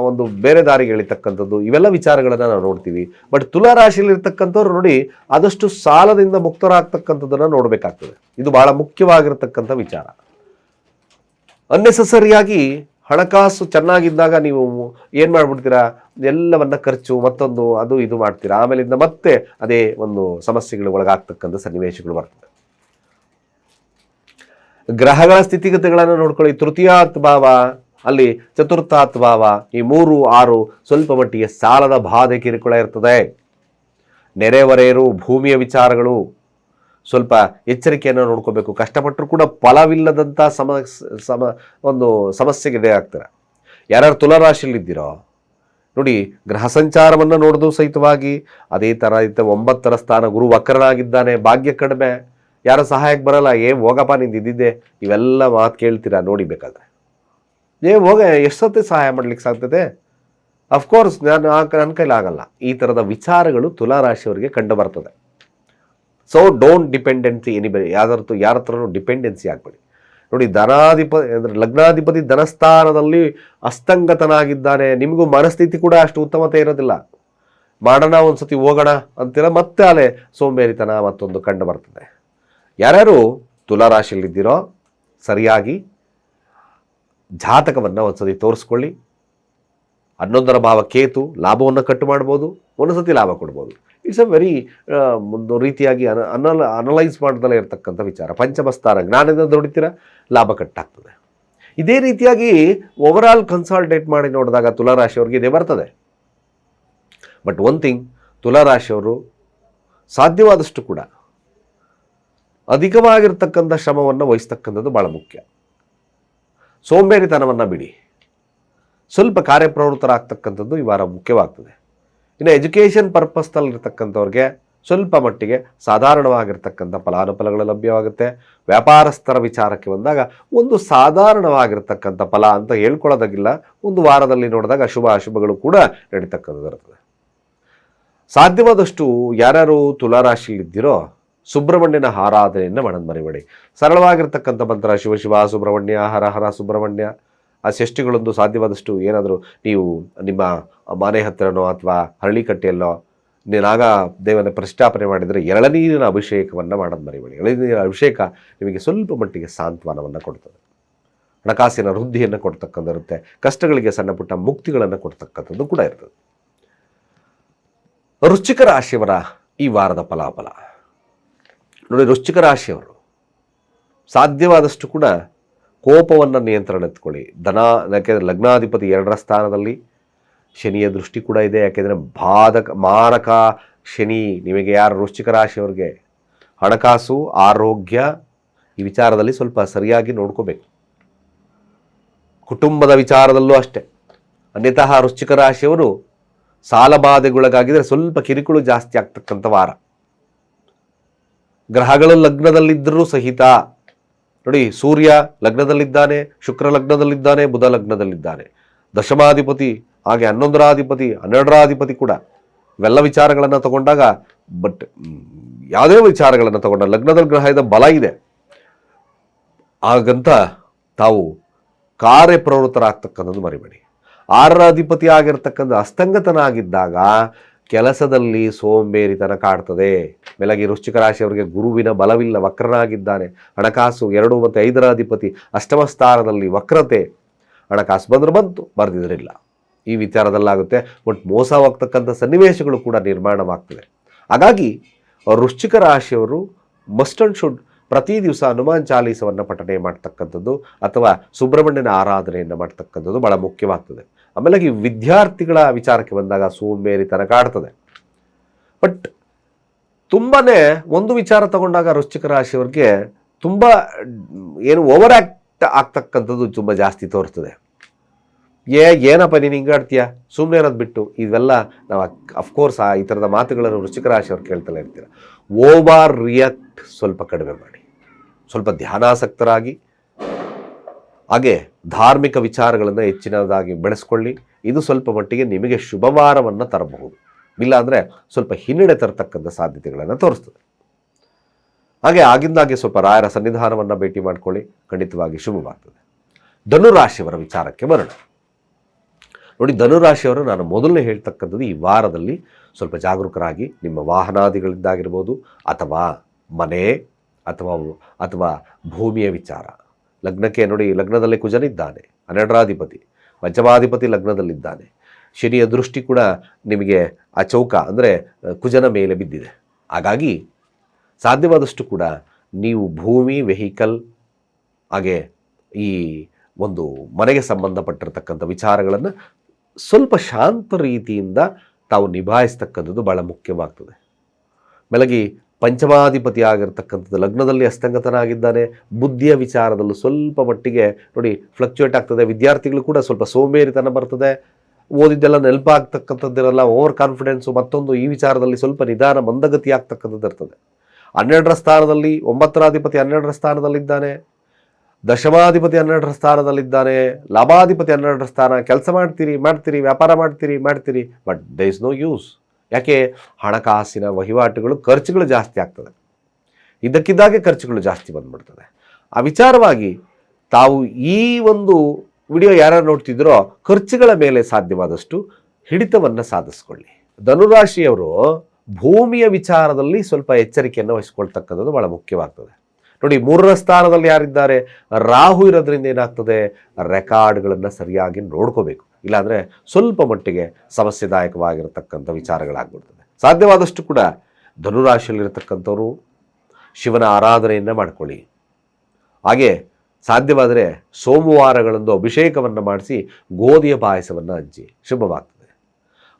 ಒಂದು ಬೇರೆ ದಾರಿಗೆ ಎಳಿತಕ್ಕಂಥದ್ದು, ಇವೆಲ್ಲ ವಿಚಾರಗಳನ್ನು ನಾವು ನೋಡ್ತೀವಿ. ಬಟ್ ತುಲಾರಾಶಿಯಲ್ಲಿರ್ತಕ್ಕಂಥವ್ರು ನೋಡಿ, ಆದಷ್ಟು ಸಾಲದಿಂದ ಮುಕ್ತರಾಗ್ತಕ್ಕಂಥದ್ದನ್ನು ನೋಡಬೇಕಾಗ್ತದೆ. ಇದು ಬಹಳ ಮುಖ್ಯವಾಗಿರ್ತಕ್ಕಂಥ ವಿಚಾರ. ಅನ್ನೆಸೆಸರಿಯಾಗಿ ಹಣಕಾಸು ಚೆನ್ನಾಗಿದ್ದಾಗ ನೀವು ಏನು ಮಾಡ್ಬಿಡ್ತೀರಾ, ಎಲ್ಲವನ್ನ ಖರ್ಚು ಮತ್ತೊಂದು ಅದು ಇದು ಮಾಡ್ತೀರಾ. ಆಮೇಲಿಂದ ಮತ್ತೆ ಅದೇ ಒಂದು ಸಮಸ್ಯೆಗಳು ಒಳಗಾಗ್ತಕ್ಕಂಥ ಸನ್ನಿವೇಶಗಳು ಬರ್ತದೆ. ಗ್ರಹಗಳ ಸ್ಥಿತಿಗತಿಗಳನ್ನು ನೋಡ್ಕೊಳ್ಳಿ. ತೃತೀಯಾತ್ ಭಾವ ಅಲ್ಲಿ ಚತುರ್ಥಾತ್ ಭಾವ, ಈ 3, 6 ಸ್ವಲ್ಪ ಮಟ್ಟಿಗೆ ಸಾಲದ ಬಾಧೆ ಕಿರುಕುಳ ಇರ್ತದೆ. ನೆರೆಹೊರೆಯರು, ಭೂಮಿಯ ವಿಚಾರಗಳು ಸ್ವಲ್ಪ ಎಚ್ಚರಿಕೆಯನ್ನು ನೋಡ್ಕೋಬೇಕು. ಕಷ್ಟಪಟ್ಟರು ಕೂಡ ಫಲವಿಲ್ಲದಂಥ ಒಂದು ಸಮಸ್ಯೆಗೆ ಆಗ್ತಾರೆ. ಯಾರ್ಯಾರು ತುಲಾರಾಶಿಯಲ್ಲಿದ್ದೀರೋ ನೋಡಿ, ಗ್ರಹ ಸಂಚಾರವನ್ನು ನೋಡೋದು ಸಹಿತವಾಗಿ ಅದೇ ಥರ 9ರ ಸ್ಥಾನ ಗುರು ವಕ್ರನಾಗಿದ್ದಾನೆ, ಭಾಗ್ಯ ಕಡಿಮೆ, ಯಾರ ಸಹಾಯಕ್ಕೆ ಬರಲ್ಲ. ಹೋಗಪ್ಪ ನಿಂದು ಇದ್ದಿದ್ದೆ, ಇವೆಲ್ಲ ಮಾತು ಕೇಳ್ತೀರಾ ನೋಡಿ. ಬೇಕಾದ್ರೆ ಹೋಗ ಎಷ್ಟು ಸತಿ ಸಹಾಯ ಮಾಡ್ಲಿಕ್ಕೆ ಸಾಗ್ತದೆ? ಅಫ್ಕೋರ್ಸ್ ನನ್ನ ಕೈಲಾಗಲ್ಲ. ಈ ಥರದ ವಿಚಾರಗಳು ತುಲಾರಾಶಿಯವರಿಗೆ ಕಂಡು ಬರ್ತದೆ. ಸೊ ಡೋಂಟ್ ಡಿಪೆಂಡೆನ್ಸಿ ಎನಿಬಡಿ, ಯಾರ ಹತ್ರನೂ ಡಿಪೆಂಡೆನ್ಸಿ ಆಗಬೇಡಿ. ನೋಡಿ, ಧನಾಧಿಪತಿ ಅಂದರೆ ಲಗ್ನಾಧಿಪತಿ ಧನಸ್ಥಾನದಲ್ಲಿ ಅಸ್ತಂಗತನಾಗಿದ್ದಾನೆ. ನಿಮಗೂ ಮನಸ್ಥಿತಿ ಕೂಡ ಅಷ್ಟು ಉತ್ತಮತೆ ಇರೋದಿಲ್ಲ. ಮಾಡೋಣ ಒಂದು ಸತಿ ಹೋಗೋಣ ಅಂತೀರ, ಮತ್ತೆ ಅಲ್ಲೇ ಸೋಂಬೇರಿತನ ಮತ್ತೊಂದು ಕಂಡು ಬರ್ತದೆ. ಯಾರ್ಯಾರು ತುಲಾರಾಶಿಯಲ್ಲಿದ್ದೀರೋ ಸರಿಯಾಗಿ ಜಾತಕವನ್ನು ಒಂದ್ಸತಿ ತೋರಿಸ್ಕೊಳ್ಳಿ. 11ರ ಭಾವ ಕೇತು ಲಾಭವನ್ನು ಕಟ್ಟು ಮಾಡ್ಬೋದು, ಒಂದು ಸತಿ ಲಾಭ ಕೊಡ್ಬೋದು. ಇಟ್ಸ್ ಅ ವೆರಿ ಒಂದು ರೀತಿಯಾಗಿ ಅನಲೈಸ್ ಮಾಡ್ದಲೇ ಇರತಕ್ಕಂಥ ವಿಚಾರ. ಪಂಚಮಸ್ಥಾನ ಜ್ಞಾನದಿಂದ ದುಡಿತೀರ, ಲಾಭ ಕಟ್ಟಾಗ್ತದೆ. ಇದೇ ರೀತಿಯಾಗಿ ಓವರಾಲ್ ಕನ್ಸಾಲ್ಟೇಟ್ ಮಾಡಿ ನೋಡಿದಾಗ ತುಲಾರಾಶಿಯವ್ರಿಗೆ ಇದೇ ಬರ್ತದೆ. ಬಟ್ ಒನ್ ಥಿಂಗ್, ತುಲಾರಾಶಿಯವರು ಸಾಧ್ಯವಾದಷ್ಟು ಕೂಡ ಅಧಿಕವಾಗಿರ್ತಕ್ಕಂಥ ಶ್ರಮವನ್ನು ವಹಿಸ್ತಕ್ಕಂಥದ್ದು ಭಾಳ ಮುಖ್ಯ. ಸೋಂಬೇರಿತನವನ್ನು ಬಿಡಿ, ಸ್ವಲ್ಪ ಕಾರ್ಯಪ್ರವೃತ್ತರಾಗ್ತಕ್ಕಂಥದ್ದು ಈ ವಾರ ಮುಖ್ಯವಾಗ್ತದೆ. ಇನ್ನು ಎಜುಕೇಷನ್ ಪರ್ಪಸ್ನಲ್ಲಿರ್ತಕ್ಕಂಥವ್ರಿಗೆ ಸ್ವಲ್ಪ ಮಟ್ಟಿಗೆ ಸಾಧಾರಣವಾಗಿರ್ತಕ್ಕಂಥ ಫಲಾನುಫಲಗಳು ಲಭ್ಯವಾಗುತ್ತೆ. ವ್ಯಾಪಾರಸ್ಥರ ವಿಚಾರಕ್ಕೆ ಬಂದಾಗ ಒಂದು ಸಾಧಾರಣವಾಗಿರ್ತಕ್ಕಂಥ ಫಲ ಅಂತ ಹೇಳ್ಕೊಳ್ಳೋದಾಗಿಲ್ಲ. ಒಂದು ವಾರದಲ್ಲಿ ನೋಡಿದಾಗ ಅಶುಭಗಳು ಕೂಡ ನಡೀತಕ್ಕಂಥದ್ದು ಇರ್ತದೆ. ಸಾಧ್ಯವಾದಷ್ಟು ಯಾರ್ಯಾರು ತುಲಾರಾಶಿಯಲ್ಲಿದ್ದೀರೋ ಸುಬ್ರಹ್ಮಣ್ಯನ ಆರಾಧನೆಯನ್ನು ಮಾಡೋದು ಮರಿಬೇಡಿ. ಸರಳವಾಗಿರ್ತಕ್ಕಂಥ ಮಂತ್ರ ಶಿವ ಶಿವ ಸುಬ್ರಹ್ಮಣ್ಯ, ಹರ ಹರ ಸುಬ್ರಹ್ಮಣ್ಯ. ಆ ಷಷ್ಠಿಗಳೊಂದು ಸಾಧ್ಯವಾದಷ್ಟು ಏನಾದರೂ ನೀವು ನಿಮ್ಮ ಮನೆ ಹತ್ತಿರನೋ ಅಥವಾ ಹರಳಿಕಟ್ಟೆಯಲ್ಲೋ ನಾಗ ದೇವನ ಪ್ರತಿಷ್ಠಾಪನೆ ಮಾಡಿದರೆ ಎಳನೀರಿನ ಅಭಿಷೇಕವನ್ನು ಮಾಡೋದು ಮರಿಬೇಡಿ. ಎಳನೀರಿನ ಅಭಿಷೇಕ ನಿಮಗೆ ಸ್ವಲ್ಪ ಮಟ್ಟಿಗೆ ಸಾಂತ್ವನವನ್ನು ಕೊಡ್ತದೆ, ಹಣಕಾಸಿನ ವೃದ್ಧಿಯನ್ನು ಕೊಡ್ತಕ್ಕಂಥಿರುತ್ತೆ, ಕಷ್ಟಗಳಿಗೆ ಸಣ್ಣ ಪುಟ್ಟ ಮುಕ್ತಿಗಳನ್ನು ಕೊಡ್ತಕ್ಕಂಥದ್ದು ಕೂಡ ಇರ್ತದೆ. ವೃಶ್ಚಿಕ ರಾಶಿಯವರ ಈ ವಾರದ ಫಲಾಫಲ ನೋಡಿ. ವೃಶ್ಚಿಕ ರಾಶಿಯವರು ಸಾಧ್ಯವಾದಷ್ಟು ಕೂಡ ಕೋಪವನ್ನು ನಿಯಂತ್ರಣ ಎತ್ಕೊಳ್ಳಿ. ಯಾಕೆಂದರೆ ಲಗ್ನಾಧಿಪತಿ 2ರ ಸ್ಥಾನದಲ್ಲಿ, ಶನಿಯ ದೃಷ್ಟಿ ಕೂಡ ಇದೆ. ಯಾಕೆಂದರೆ ಮಾರಕ ಶನಿ ನಿಮಗೆ ಯಾರು ವೃಶ್ಚಿಕ ರಾಶಿಯವ್ರಿಗೆ ಹಣಕಾಸು, ಆರೋಗ್ಯ ಈ ವಿಚಾರದಲ್ಲಿ ಸ್ವಲ್ಪ ಸರಿಯಾಗಿ ನೋಡ್ಕೋಬೇಕು. ಕುಟುಂಬದ ವಿಚಾರದಲ್ಲೂ ಅಷ್ಟೇ. ಅನ್ಯತಃ ವೃಶ್ಚಿಕ ರಾಶಿಯವರು ಸಾಲಬಾಧೆಗೊಳಗಾಗಿದ್ರೆ ಸ್ವಲ್ಪ ಕಿರುಕುಳು ಜಾಸ್ತಿ ಆಗ್ತಕ್ಕಂಥ ವಾರ. ಗ್ರಹಗಳು ಲಗ್ನದಲ್ಲಿದ್ದರೂ ಸಹಿತ ನೋಡಿ, ಸೂರ್ಯ ಲಗ್ನದಲ್ಲಿದ್ದಾನೆ, ಶುಕ್ರ ಲಗ್ನದಲ್ಲಿದ್ದಾನೆ, ಬುಧ ಲಗ್ನದಲ್ಲಿದ್ದಾನೆ, ದಶಮಾಧಿಪತಿ ಹಾಗೆ 11ರ ಅಧಿಪತಿ 12ರ ಅಧಿಪತಿ ಕೂಡ. ಇವೆಲ್ಲ ವಿಚಾರಗಳನ್ನು ತಗೊಂಡಾಗ, ಬಟ್ ಯಾವುದೇ ವಿಚಾರಗಳನ್ನು ತಗೊಂಡ ಲಗ್ನದಲ್ಲಿ ಗ್ರಹದ ಬಲ ಇದೆ, ಹಾಗಂತ ತಾವು ಕಾರ್ಯಪ್ರವೃತ್ತರಾಗ್ತಕ್ಕಂಥದ್ದು ಮರಿಬೇಡಿ. 6ರ ಅಧಿಪತಿ ಆಗಿರ್ತಕ್ಕಂಥ ಅಸ್ತಂಗತನಾಗಿದ್ದಾಗ ಕೆಲಸದಲ್ಲಿ ಸೋಂಬೇರಿತನ ಕಾಡ್ತದೆ. ಮೇಲಾಗಿ ವೃಶ್ಚಿಕ ರಾಶಿಯವರಿಗೆ ಗುರುವಿನ ಬಲವಿಲ್ಲ, ವಕ್ರನಾಗಿದ್ದಾನೆ. ಹಣಕಾಸು 2 ಮತ್ತು 5ರ ಅಧಿಪತಿ ಅಷ್ಟಮ ಸ್ಥಾನದಲ್ಲಿ ವಕ್ರತೆ. ಹಣಕಾಸು ಬಂದರೂ ಬಂತು, ಬರೆದಿದ್ರಿಲ್ಲ. ಈ ವಿಚಾರದಲ್ಲಾಗುತ್ತೆ. ಬಟ್ ಮೋಸವಾಗ್ತಕ್ಕಂಥ ಸನ್ನಿವೇಶಗಳು ಕೂಡ ನಿರ್ಮಾಣವಾಗ್ತದೆ. ಹಾಗಾಗಿ ವೃಶ್ಚಿಕ ರಾಶಿಯವರು ಮಸ್ಟ್ ಅಂಡ್ ಶುಡ್ ಪ್ರತಿ ದಿವಸ ಹನುಮಾನ್ ಚಾಲೀಸವನ್ನು ಪಠನೆ ಮಾಡ್ತಕ್ಕಂಥದ್ದು ಅಥವಾ ಸುಬ್ರಹ್ಮಣ್ಯನ ಆರಾಧನೆಯನ್ನು ಮಾಡ್ತಕ್ಕಂಥದ್ದು ಭಾಳ ಮುಖ್ಯವಾಗ್ತದೆ. ಆಮೇಲೆ ಈ ವಿದ್ಯಾರ್ಥಿಗಳ ವಿಚಾರಕ್ಕೆ ಬಂದಾಗ ಸೋಂಬೇರಿತನ ಕಾಡ್ತದೆ. ಬಟ್ ತುಂಬಾ ಒಂದು ವಿಚಾರ ತಗೊಂಡಾಗ ವೃಶ್ಚಿಕ ರಾಶಿಯವ್ರಿಗೆ ತುಂಬ ಏನು ಓವರ್ ಆ್ಯಕ್ಟ್ ಆಗ್ತಕ್ಕಂಥದ್ದು ತುಂಬ ಜಾಸ್ತಿ ತೋರ್ತದೆ. ಏನಪ್ಪ ನೀನು ಹಿಂಗಾಡ್ತೀಯ, ಸುಮ್ಮನೆ ಇರೋದು ಬಿಟ್ಟು. ಇವೆಲ್ಲ ನಾವು ಅಫ್ಕೋರ್ಸ್ ಈ ಥರದ ಮಾತುಗಳನ್ನು ವೃಶ್ಚಿಕ ರಾಶಿಯವ್ರು ಕೇಳ್ತಲೇ ಇರ್ತೀರ. ಓವರ್ ರಿಯಾಕ್ಟ್ ಸ್ವಲ್ಪ ಕಡಿಮೆ ಮಾಡಿ, ಸ್ವಲ್ಪ ಧ್ಯಾನಾಸಕ್ತರಾಗಿ, ಹಾಗೆ ಧಾರ್ಮಿಕ ವಿಚಾರಗಳನ್ನು ಹೆಚ್ಚಿನದಾಗಿ ಬೆಳೆಸ್ಕೊಳ್ಳಿ. ಇದು ಸ್ವಲ್ಪ ಮಟ್ಟಿಗೆ ನಿಮಗೆ ಶುಭವಾರವನ್ನು ತರಬಹುದು. ಇಲ್ಲಾಂದರೆ ಸ್ವಲ್ಪ ಹಿನ್ನಡೆ ತರತಕ್ಕಂಥ ಸಾಧ್ಯತೆಗಳನ್ನು ತೋರಿಸ್ತದೆ. ಹಾಗೆ ಆಗಿಂದಾಗೆ ಸ್ವಲ್ಪ ರಾಯರ ಸನ್ನಿಧಾನವನ್ನು ಭೇಟಿ ಮಾಡಿಕೊಳ್ಳಿ, ಖಂಡಿತವಾಗಿ ಶುಭವಾಗ್ತದೆ. ಧನುರಾಶಿಯವರ ವಿಚಾರಕ್ಕೆ ಬರೋಣ. ನೋಡಿ, ಧನುರಾಶಿಯವರು ನಾನು ಮೊದಲನೇ ಹೇಳ್ತಕ್ಕಂಥದ್ದು ಈ ವಾರದಲ್ಲಿ ಸ್ವಲ್ಪ ಜಾಗರೂಕರಾಗಿ ನಿಮ್ಮ ವಾಹನಾದಿಗಳಿಂದಾಗಿರ್ಬೋದು, ಅಥವಾ ಮನೆ ಅಥವಾ ಭೂಮಿಯ ವಿಚಾರ. ಲಗ್ನಕ್ಕೆ ನೋಡಿ, ಲಗ್ನದಲ್ಲಿ ಕುಜನಿದ್ದಾನೆ, 12ರ ಅಧಿಪತಿ, ಪಂಚಮಾಧಿಪತಿ ಲಗ್ನದಲ್ಲಿದ್ದಾನೆ. ಶನಿಯ ದೃಷ್ಟಿ ಕೂಡ ನಿಮಗೆ ಆ ಚೌಕ ಅಂದರೆ ಕುಜನ ಮೇಲೆ ಬಿದ್ದಿದೆ. ಹಾಗಾಗಿ ಸಾಧ್ಯವಾದಷ್ಟು ಕೂಡ ನೀವು ಭೂಮಿ, ವೆಹಿಕಲ್, ಹಾಗೆ ಈ ಒಂದು ಮನೆಗೆ ಸಂಬಂಧಪಟ್ಟಿರ್ತಕ್ಕಂಥ ವಿಚಾರಗಳನ್ನು ಸ್ವಲ್ಪ ಶಾಂತ ರೀತಿಯಿಂದ ತಾವು ನಿಭಾಯಿಸ್ತಕ್ಕಂಥದ್ದು ಭಾಳ ಮುಖ್ಯವಾಗ್ತದೆ. ಬೆಳಗ್ಗೆ ಪಂಚಮಾಧಿಪತಿ ಆಗಿರ್ತಕ್ಕಂಥದ್ದು ಲಗ್ನದಲ್ಲಿ ಅಸ್ತಂಗತನಾಗಿದ್ದಾನೆ. ಬುದ್ಧಿಯ ವಿಚಾರದಲ್ಲೂ ಸ್ವಲ್ಪ ಮಟ್ಟಿಗೆ ನೋಡಿ ಫ್ಲಕ್ಚುಯೇಟ್ ಆಗ್ತದೆ. ವಿದ್ಯಾರ್ಥಿಗಳು ಕೂಡ ಸ್ವಲ್ಪ ಸೋಂಬೇರಿತನ ಬರ್ತದೆ. ಓದಿದ್ದೆಲ್ಲ ನೆನಪಾಗ್ತಕ್ಕಂಥದ್ದಿರಲ್ಲ, ಓವರ್ ಕಾನ್ಫಿಡೆನ್ಸು. ಮತ್ತೊಂದು ಈ ವಿಚಾರದಲ್ಲಿ ಸ್ವಲ್ಪ ನಿಧಾನ ಮಂದಗತಿ ಆಗ್ತಕ್ಕಂಥದ್ದು ಇರ್ತದೆ. 12ರ ಸ್ಥಾನದಲ್ಲಿ 9ರ ಅಧಿಪತಿ 12ರ ಸ್ಥಾನದಲ್ಲಿದ್ದಾನೆ, ದಶಮಾಧಿಪತಿ 12ರ ಸ್ಥಾನದಲ್ಲಿದ್ದಾನೆ, ಲಾಭಾಧಿಪತಿ 12ರ ಸ್ಥಾನ. ಕೆಲಸ ಮಾಡ್ತೀರಿ, ವ್ಯಾಪಾರ ಮಾಡ್ತೀರಿ, but there is no use. ಯಾಕೆ? ಹಣಕಾಸಿನ ವಹಿವಾಟುಗಳು, ಖರ್ಚುಗಳು ಜಾಸ್ತಿ ಆಗ್ತದೆ. ಇದ್ದಕ್ಕಿದ್ದಾಗೆ ಖರ್ಚುಗಳು ಜಾಸ್ತಿ ಬಂದ್ಬಿಡ್ತದೆ. ಆ ವಿಚಾರವಾಗಿ ತಾವು ಈ ಒಂದು ವಿಡಿಯೋ ಯಾರು ನೋಡ್ತಿದ್ರೋ ಖರ್ಚುಗಳ ಮೇಲೆ ಸಾಧ್ಯವಾದಷ್ಟು ಹಿಡಿತವನ್ನು ಸಾಧಿಸ್ಕೊಳ್ಳಿ. ಧನುರಾಶಿಯವರು ಭೂಮಿಯ ವಿಚಾರದಲ್ಲಿ ಸ್ವಲ್ಪ ಎಚ್ಚರಿಕೆಯನ್ನು ವಹಿಸ್ಕೊಳ್ತಕ್ಕಂಥದ್ದು ಬಹಳ ಮುಖ್ಯವಾಗ್ತದೆ. ನೋಡಿ, 3ರ ಸ್ಥಾನದಲ್ಲಿ ಯಾರಿದ್ದಾರೆ? ರಾಹು ಇರೋದ್ರಿಂದ ಏನಾಗ್ತದೆ? ರೆಕಾರ್ಡ್ಗಳನ್ನು ಸರಿಯಾಗಿ ನೋಡ್ಕೋಬೇಕು. ಇಲ್ಲಾಂದರೆ ಸ್ವಲ್ಪ ಮಟ್ಟಿಗೆ ಸಮಸ್ಯೆದಾಯಕವಾಗಿರತಕ್ಕಂಥ ವಿಚಾರಗಳಾಗ್ಬಿಡ್ತದೆ. ಸಾಧ್ಯವಾದಷ್ಟು ಕೂಡ ಧನುರಾಶಿಯಲ್ಲಿರತಕ್ಕಂಥವರು ಶಿವನ ಆರಾಧನೆಯನ್ನು ಮಾಡ್ಕೊಳ್ಳಿ. ಹಾಗೆ ಸಾಧ್ಯವಾದರೆ ಸೋಮವಾರಗಳಂದು ಅಭಿಷೇಕವನ್ನು ಮಾಡಿಸಿ ಗೋಧಿಯ ಪಾಯಸವನ್ನು ಹಂಚಿ, ಶುಭವಾಗ್ತದೆ.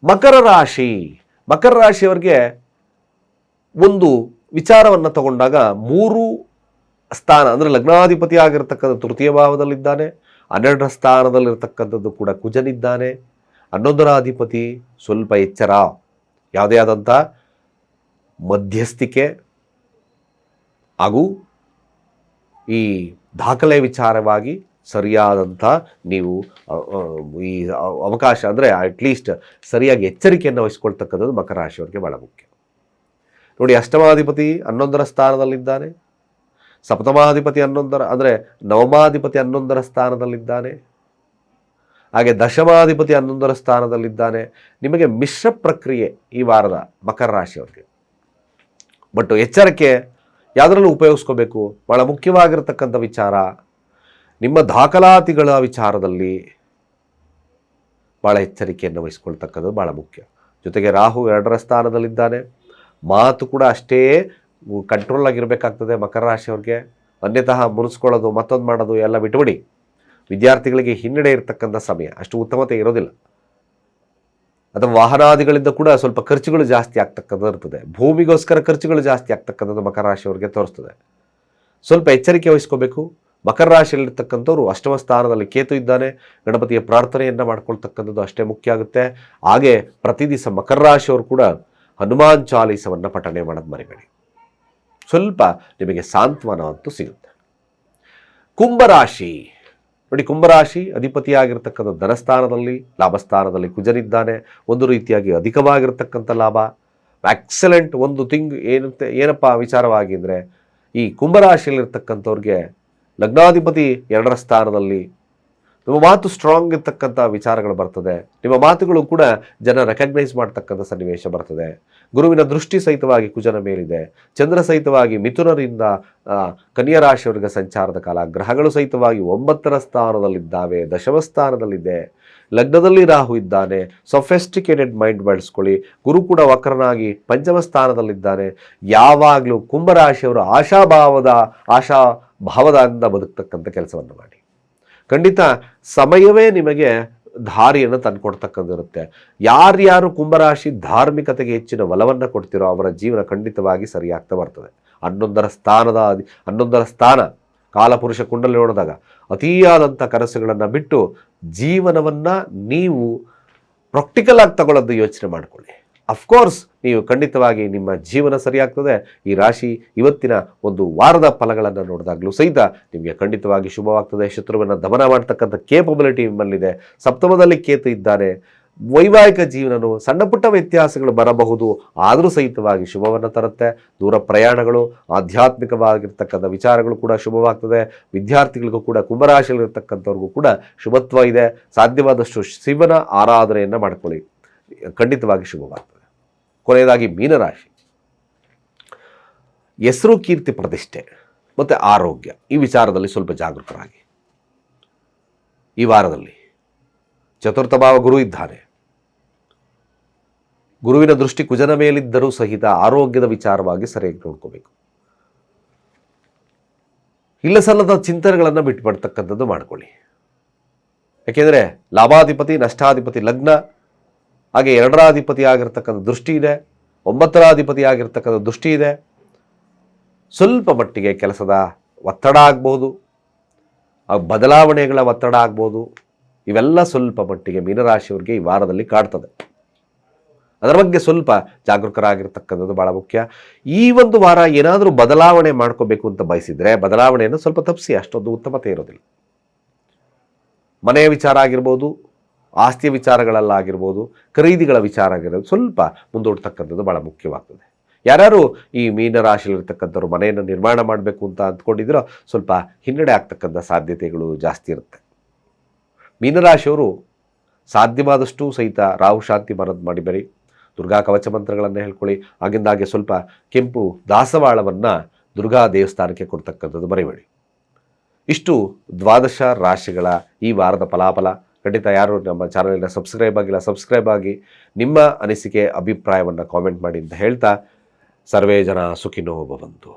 ಮಕರ ರಾಶಿಯವರಿಗೆ ಒಂದು ವಿಚಾರವನ್ನು ತಗೊಂಡಾಗ 3 ಸ್ಥಾನ ಅಂದರೆ ಲಗ್ನಾಧಿಪತಿ ಆಗಿರತಕ್ಕಂಥ ತೃತೀಯ ಭಾವದಲ್ಲಿದ್ದಾನೆ, 12ರ ಸ್ಥಾನದಲ್ಲಿರ್ತಕ್ಕಂಥದ್ದು ಕೂಡ ಕುಜನಿದ್ದಾನೆ. 11ರ ಅಧಿಪತಿ ಸ್ವಲ್ಪ ಎಚ್ಚರ, ಯಾವುದೇ ಆದಂಥ ಮಧ್ಯಸ್ಥಿಕೆ ಹಾಗೂ ಈ ದಾಖಲೆ ವಿಚಾರವಾಗಿ ಸರಿಯಾದಂಥ ನೀವು ಈ ಅವಕಾಶ ಅಂದರೆ ಅಟ್ಲೀಸ್ಟ್ ಸರಿಯಾಗಿ ಎಚ್ಚರಿಕೆಯನ್ನು ವಹಿಸ್ಕೊಳ್ತಕ್ಕಂಥದ್ದು ಮಕರ ರಾಶಿಯವರಿಗೆ ಭಾಳ ಮುಖ್ಯ. ನೋಡಿ, ಅಷ್ಟಮಾಧಿಪತಿ 11ರ ಸ್ಥಾನದಲ್ಲಿದ್ದಾನೆ, ಸಪ್ತಮಾಧಿಪತಿ 11ರ ಅಂದರೆ ನವಮಾಧಿಪತಿ 11ರ ಸ್ಥಾನದಲ್ಲಿದ್ದಾನೆ, ಹಾಗೆ ದಶಮಾಧಿಪತಿ 11ರ ಸ್ಥಾನದಲ್ಲಿದ್ದಾನೆ. ನಿಮಗೆ ಮಿಶ್ರ ಪ್ರಕ್ರಿಯೆ ಈ ವಾರದ ಮಕರ ರಾಶಿಯವರಿಗೆ. ಬಟ್ ಎಚ್ಚರಿಕೆ ಯಾವುದರಲ್ಲೂ ಉಪಯೋಗಿಸ್ಕೋಬೇಕು. ಭಾಳ ಮುಖ್ಯವಾಗಿರತಕ್ಕಂಥ ವಿಚಾರ, ನಿಮ್ಮ ದಾಖಲಾತಿಗಳ ವಿಚಾರದಲ್ಲಿ ಭಾಳ ಎಚ್ಚರಿಕೆಯನ್ನು ವಹಿಸ್ಕೊಳ್ತಕ್ಕಂಥದ್ದು ಭಾಳ ಮುಖ್ಯ. ಜೊತೆಗೆ ರಾಹು 2ರ ಸ್ಥಾನದಲ್ಲಿದ್ದಾನೆ. ಮಾತು ಕೂಡ ಅಷ್ಟೇ ಕಂಟ್ರೋಲ್ ಆಗಿರಬೇಕಾಗ್ತದೆ ಮಕರ ರಾಶಿಯವ್ರಿಗೆ. ಅನ್ಯತಃ ಮುನಿಸ್ಕೊಳ್ಳೋದು, ಮತ್ತೊಂದು ಮಾಡೋದು ಎಲ್ಲ ಬಿಟ್ಬಿಡಿ. ವಿದ್ಯಾರ್ಥಿಗಳಿಗೆ ಹಿನ್ನಡೆ ಇರತಕ್ಕಂಥ ಸಮಯ, ಅಷ್ಟು ಉತ್ತಮತೆ ಇರೋದಿಲ್ಲ. ಅಥವಾ ವಾಹನಾದಿಗಳಿಂದ ಕೂಡ ಸ್ವಲ್ಪ ಖರ್ಚುಗಳು ಜಾಸ್ತಿ ಆಗ್ತಕ್ಕಂಥದ್ದು ಇರ್ತದೆ. ಭೂಮಿಗೋಸ್ಕರ ಖರ್ಚುಗಳು ಜಾಸ್ತಿ ಆಗ್ತಕ್ಕಂಥದ್ದು ಮಕರ ರಾಶಿಯವರಿಗೆ ತೋರಿಸ್ತದೆ. ಸ್ವಲ್ಪ ಎಚ್ಚರಿಕೆ ವಹಿಸ್ಕೋಬೇಕು. ಮಕರ ರಾಶಿಯಲ್ಲಿರ್ತಕ್ಕಂಥವ್ರು ಅಷ್ಟಮ ಸ್ಥಾನದಲ್ಲಿ ಕೇತು ಇದ್ದಾನೆ. ಗಣಪತಿಯ ಪ್ರಾರ್ಥನೆಯನ್ನು ಮಾಡ್ಕೊಳ್ತಕ್ಕಂಥದ್ದು ಅಷ್ಟೇ ಮುಖ್ಯ ಆಗುತ್ತೆ. ಹಾಗೆ ಪ್ರತಿ ದಿವಸ ಮಕರ ರಾಶಿಯವರು ಕೂಡ ಹನುಮಾನ್ ಚಾಲೀಸವನ್ನು ಪಠನೆ ಮಾಡೋದು ಮರಿಬೇಡಿ. ಸ್ವಲ್ಪ ನಿಮಗೆ ಸಾಂತ್ವನ ಅಂತೂ ಸಿಗುತ್ತೆ. ಕುಂಭರಾಶಿ ನೋಡಿ, ಕುಂಭರಾಶಿ ಅಧಿಪತಿಯಾಗಿರ್ತಕ್ಕಂಥ ಧನಸ್ಥಾನದಲ್ಲಿ, ಲಾಭಸ್ಥಾನದಲ್ಲಿ ಕುಜನಿದ್ದಾನೆ. ಒಂದು ರೀತಿಯಾಗಿ ಅಧಿಕವಾಗಿರ್ತಕ್ಕಂಥ ಲಾಭ, ಎಕ್ಸಲೆಂಟ್. ಒಂದು ಏನಪ್ಪ ವಿಚಾರವಾಗಿ ಅಂದರೆ, ಈ ಕುಂಭರಾಶಿಯಲ್ಲಿರ್ತಕ್ಕಂಥವ್ರಿಗೆ ಲಗ್ನಾಧಿಪತಿ 2ರ ಸ್ಥಾನದಲ್ಲಿ, ನಿಮ್ಮ ಮಾತು ಸ್ಟ್ರಾಂಗ್ ಇರ್ತಕ್ಕಂಥ ವಿಚಾರಗಳು ಬರ್ತದೆ. ನಿಮ್ಮ ಮಾತುಗಳು ಕೂಡ ಜನ ರೆಕಗ್ನೈಸ್ ಮಾಡ್ತಕ್ಕಂಥ ಸನ್ನಿವೇಶ ಬರ್ತದೆ. ಗುರುವಿನ ದೃಷ್ಟಿ ಸಹಿತವಾಗಿ ಕುಜನ ಮೇಲಿದೆ. ಚಂದ್ರ ಸಹಿತವಾಗಿ ಮಿಥುನರಿಂದ ಕನ್ಯಾ ರಾಶಿಯವರಿಗೆ ಸಂಚಾರದ ಕಾಲ. ಗ್ರಹಗಳು ಸಹಿತವಾಗಿ 9ರ ಸ್ಥಾನದಲ್ಲಿದ್ದಾವೆ, ದಶಮ ಸ್ಥಾನದಲ್ಲಿದೆ. ಲಗ್ನದಲ್ಲಿ ರಾಹು ಇದ್ದಾನೆ. Sophisticated mind ಬೆಳೆಸ್ಕೊಳ್ಳಿ. ಗುರು ಕೂಡ ವಕ್ರನಾಗಿ ಪಂಚಮ ಸ್ಥಾನದಲ್ಲಿದ್ದಾನೆ. ಯಾವಾಗಲೂ ಕುಂಭರಾಶಿಯವರು ಆಶಾಭಾವದಿಂದ ಬದುಕ್ತಕ್ಕಂಥ ಕೆಲಸವನ್ನು ಮಾಡಿ. ಖಂಡಿತ ಸಮಯವೇ ನಿಮಗೆ ದಾರಿಯನ್ನು ತಂದುಕೊಡ್ತಕ್ಕಂಥಿರುತ್ತೆ. ಯಾರ್ಯಾರು ಕುಂಭರಾಶಿ ಧಾರ್ಮಿಕತೆಗೆ ಹೆಚ್ಚಿನ ಒಲವನ್ನು ಕೊಡ್ತಿರೋ ಅವರ ಜೀವನ ಖಂಡಿತವಾಗಿ ಸರಿಯಾಗ್ತಾ ಬರ್ತದೆ. 11ರ ಸ್ಥಾನ ಕಾಲಪುರುಷ ಕುಂಡಲಿ ನೋಡಿದಾಗ ಅತಿಯಾದಂಥ ಕನಸುಗಳನ್ನು ಬಿಟ್ಟು ಜೀವನವನ್ನು ನೀವು ಪ್ರಾಕ್ಟಿಕಲ್ ಆಗಿ ತಗೊಳ್ಳೋದು ಯೋಚನೆ ಮಾಡಿಕೊಳ್ಳಿ. ಅಫ್ಕೋರ್ಸ್ ನೀವು ಖಂಡಿತವಾಗಿ ನಿಮ್ಮ ಜೀವನ ಸರಿಯಾಗ್ತದೆ. ಈ ರಾಶಿ ಇವತ್ತಿನ ಒಂದು ವಾರದ ಫಲಗಳನ್ನು ನೋಡಿದಾಗಲೂ ಸಹಿತ ನಿಮಗೆ ಖಂಡಿತವಾಗಿ ಶುಭವಾಗ್ತದೆ. ಶತ್ರುವನ್ನು ದಮನ ಮಾಡ್ತಕ್ಕಂಥ ಕೇಪಬಿಲಿಟಿ ನಿಮ್ಮಲ್ಲಿದೆ. ಸಪ್ತಮದಲ್ಲಿ ಕೇತು ಇದ್ದಾನೆ. ವೈವಾಹಿಕ ಜೀವನವು ಸಣ್ಣ ಪುಟ್ಟ ವ್ಯತ್ಯಾಸಗಳು ಬರಬಹುದು, ಆದರೂ ಸಹಿತವಾಗಿ ಶುಭವನ್ನು ತರುತ್ತೆ. ದೂರ ಪ್ರಯಾಣಗಳು, ಆಧ್ಯಾತ್ಮಿಕವಾಗಿರ್ತಕ್ಕಂಥ ವಿಚಾರಗಳು ಕೂಡ ಶುಭವಾಗ್ತದೆ. ವಿದ್ಯಾರ್ಥಿಗಳಿಗೂ ಕೂಡ, ಕುಂಭರಾಶಿಯಲ್ಲಿರ್ತಕ್ಕಂಥವ್ರಿಗೂ ಕೂಡ ಶುಭತ್ವ ಇದೆ. ಸಾಧ್ಯವಾದಷ್ಟು ಶಿವನ ಆರಾಧನೆಯನ್ನು ಮಾಡ್ಕೊಳ್ಳಿ, ಖಂಡಿತವಾಗಿ ಶುಭವಾಗ್ತದೆ. ಕೊನೆಯದಾಗಿ ಮೀನರಾಶಿ, ಹೆಸರು, ಕೀರ್ತಿ, ಪ್ರತಿಷ್ಠೆ ಮತ್ತು ಆರೋಗ್ಯ ಈ ವಿಚಾರದಲ್ಲಿ ಸ್ವಲ್ಪ ಜಾಗೃತರಾಗಿ. ಈ ವಾರದಲ್ಲಿ ಚತುರ್ಥ ಭಾವ ಗುರು ಇದ್ದಾನೆ. ಗುರುವಿನ ದೃಷ್ಟಿ ಕುಜನ ಮೇಲಿದ್ದರೂ ಸಹಿತ ಆರೋಗ್ಯದ ವಿಚಾರವಾಗಿ ಸರಿಯಾಗಿ ನೋಡ್ಕೋಬೇಕು. ಇಲ್ಲ ಸಲ್ಲದ ಚಿಂತನೆಗಳನ್ನು ಬಿಟ್ಟುಬಿಡ್ತಕ್ಕಂಥದ್ದು ಮಾಡ್ಕೊಳ್ಳಿ. ಯಾಕೆಂದರೆ ಲಾಭಾಧಿಪತಿ, ನಷ್ಟಾಧಿಪತಿ ಲಗ್ನ, ಹಾಗೆ 2ರ ಅಧಿಪತಿ ಆಗಿರ್ತಕ್ಕಂಥ ದೃಷ್ಟಿ ಇದೆ, 9ರ ಅಧಿಪತಿ ಆಗಿರ್ತಕ್ಕಂಥ ದೃಷ್ಟಿ ಇದೆ. ಸ್ವಲ್ಪ ಮಟ್ಟಿಗೆ ಕೆಲಸದ ಒತ್ತಡ ಆಗ್ಬೋದು, ಬದಲಾವಣೆಗಳ ಒತ್ತಡ ಆಗ್ಬೋದು. ಇವೆಲ್ಲ ಸ್ವಲ್ಪ ಮಟ್ಟಿಗೆ ಮೀನರಾಶಿಯವರಿಗೆ ಈ ವಾರದಲ್ಲಿ ಕಾಡ್ತದೆ. ಅದರ ಬಗ್ಗೆ ಸ್ವಲ್ಪ ಜಾಗರೂಕರಾಗಿರ್ತಕ್ಕಂಥದ್ದು ಭಾಳ ಮುಖ್ಯ. ಈ ಒಂದು ವಾರ ಏನಾದರೂ ಬದಲಾವಣೆ ಮಾಡ್ಕೋಬೇಕು ಅಂತ ಬಯಸಿದರೆ ಬದಲಾವಣೆಯನ್ನು ಸ್ವಲ್ಪ ತಪ್ಪಿಸಿ, ಅಷ್ಟೊಂದು ಉತ್ತಮತೆ ಇರೋದಿಲ್ಲ. ಮನೆಯ ವಿಚಾರ ಆಗಿರ್ಬೋದು, ಆಸ್ತಿಯ ವಿಚಾರಗಳಲ್ಲಾಗಿರ್ಬೋದು, ಖರೀದಿಗಳ ವಿಚಾರ ಆಗಿರೋದು ಸ್ವಲ್ಪ ಮುಂದೂಡ್ತಕ್ಕಂಥದ್ದು ಭಾಳ ಮುಖ್ಯವಾಗ್ತದೆ. ಯಾರ್ಯಾರು ಈ ಮೀನರಾಶಿಯಲ್ಲಿರ್ತಕ್ಕಂಥವ್ರು ಮನೆಯನ್ನು ನಿರ್ಮಾಣ ಮಾಡಬೇಕು ಅಂತ ಅಂದ್ಕೊಂಡಿದ್ರೋ ಸ್ವಲ್ಪ ಹಿನ್ನಡೆ ಆಗ್ತಕ್ಕಂಥ ಸಾಧ್ಯತೆಗಳು ಜಾಸ್ತಿ ಇರುತ್ತೆ. ಮೀನರಾಶಿಯವರು ಸಾಧ್ಯವಾದಷ್ಟು ಸಹಿತ ರಾಹು ಶಾಂತಿ ಮಾಡಿಬರಿ, ದುರ್ಗಾ ಕವಚ ಮಂತ್ರಗಳನ್ನು ಹೇಳ್ಕೊಳ್ಳಿ. ಆಗಿಂದಾಗೆ ಸ್ವಲ್ಪ ಕೆಂಪು ದಾಸವಾಳವನ್ನು ದುರ್ಗಾ ದೇವಸ್ಥಾನಕ್ಕೆ ಕೊಡ್ತಕ್ಕಂಥದ್ದು ಮರಿಬೇಡಿ. ಇಷ್ಟು 12 ರಾಶಿಗಳ ಈ ವಾರದ ಫಲಾಫಲ. ಖಂಡಿತ ಯಾರು ನಮ್ಮ ಚಾನಲಿನ ಸಬ್ಸ್ಕ್ರೈಬ್ ಆಗಿಲ್ಲ ಸಬ್ಸ್ಕ್ರೈಬ್ ಆಗಿ ನಿಮ್ಮ ಅನಿಸಿಕೆ ಅಭಿಪ್ರಾಯವನ್ನು ಕಾಮೆಂಟ್ ಮಾಡಿ ಅಂತ ಹೇಳ್ತಾ ಸರ್ವೇ ಜನ ಸುಖಿನೋ ಭವಂತು.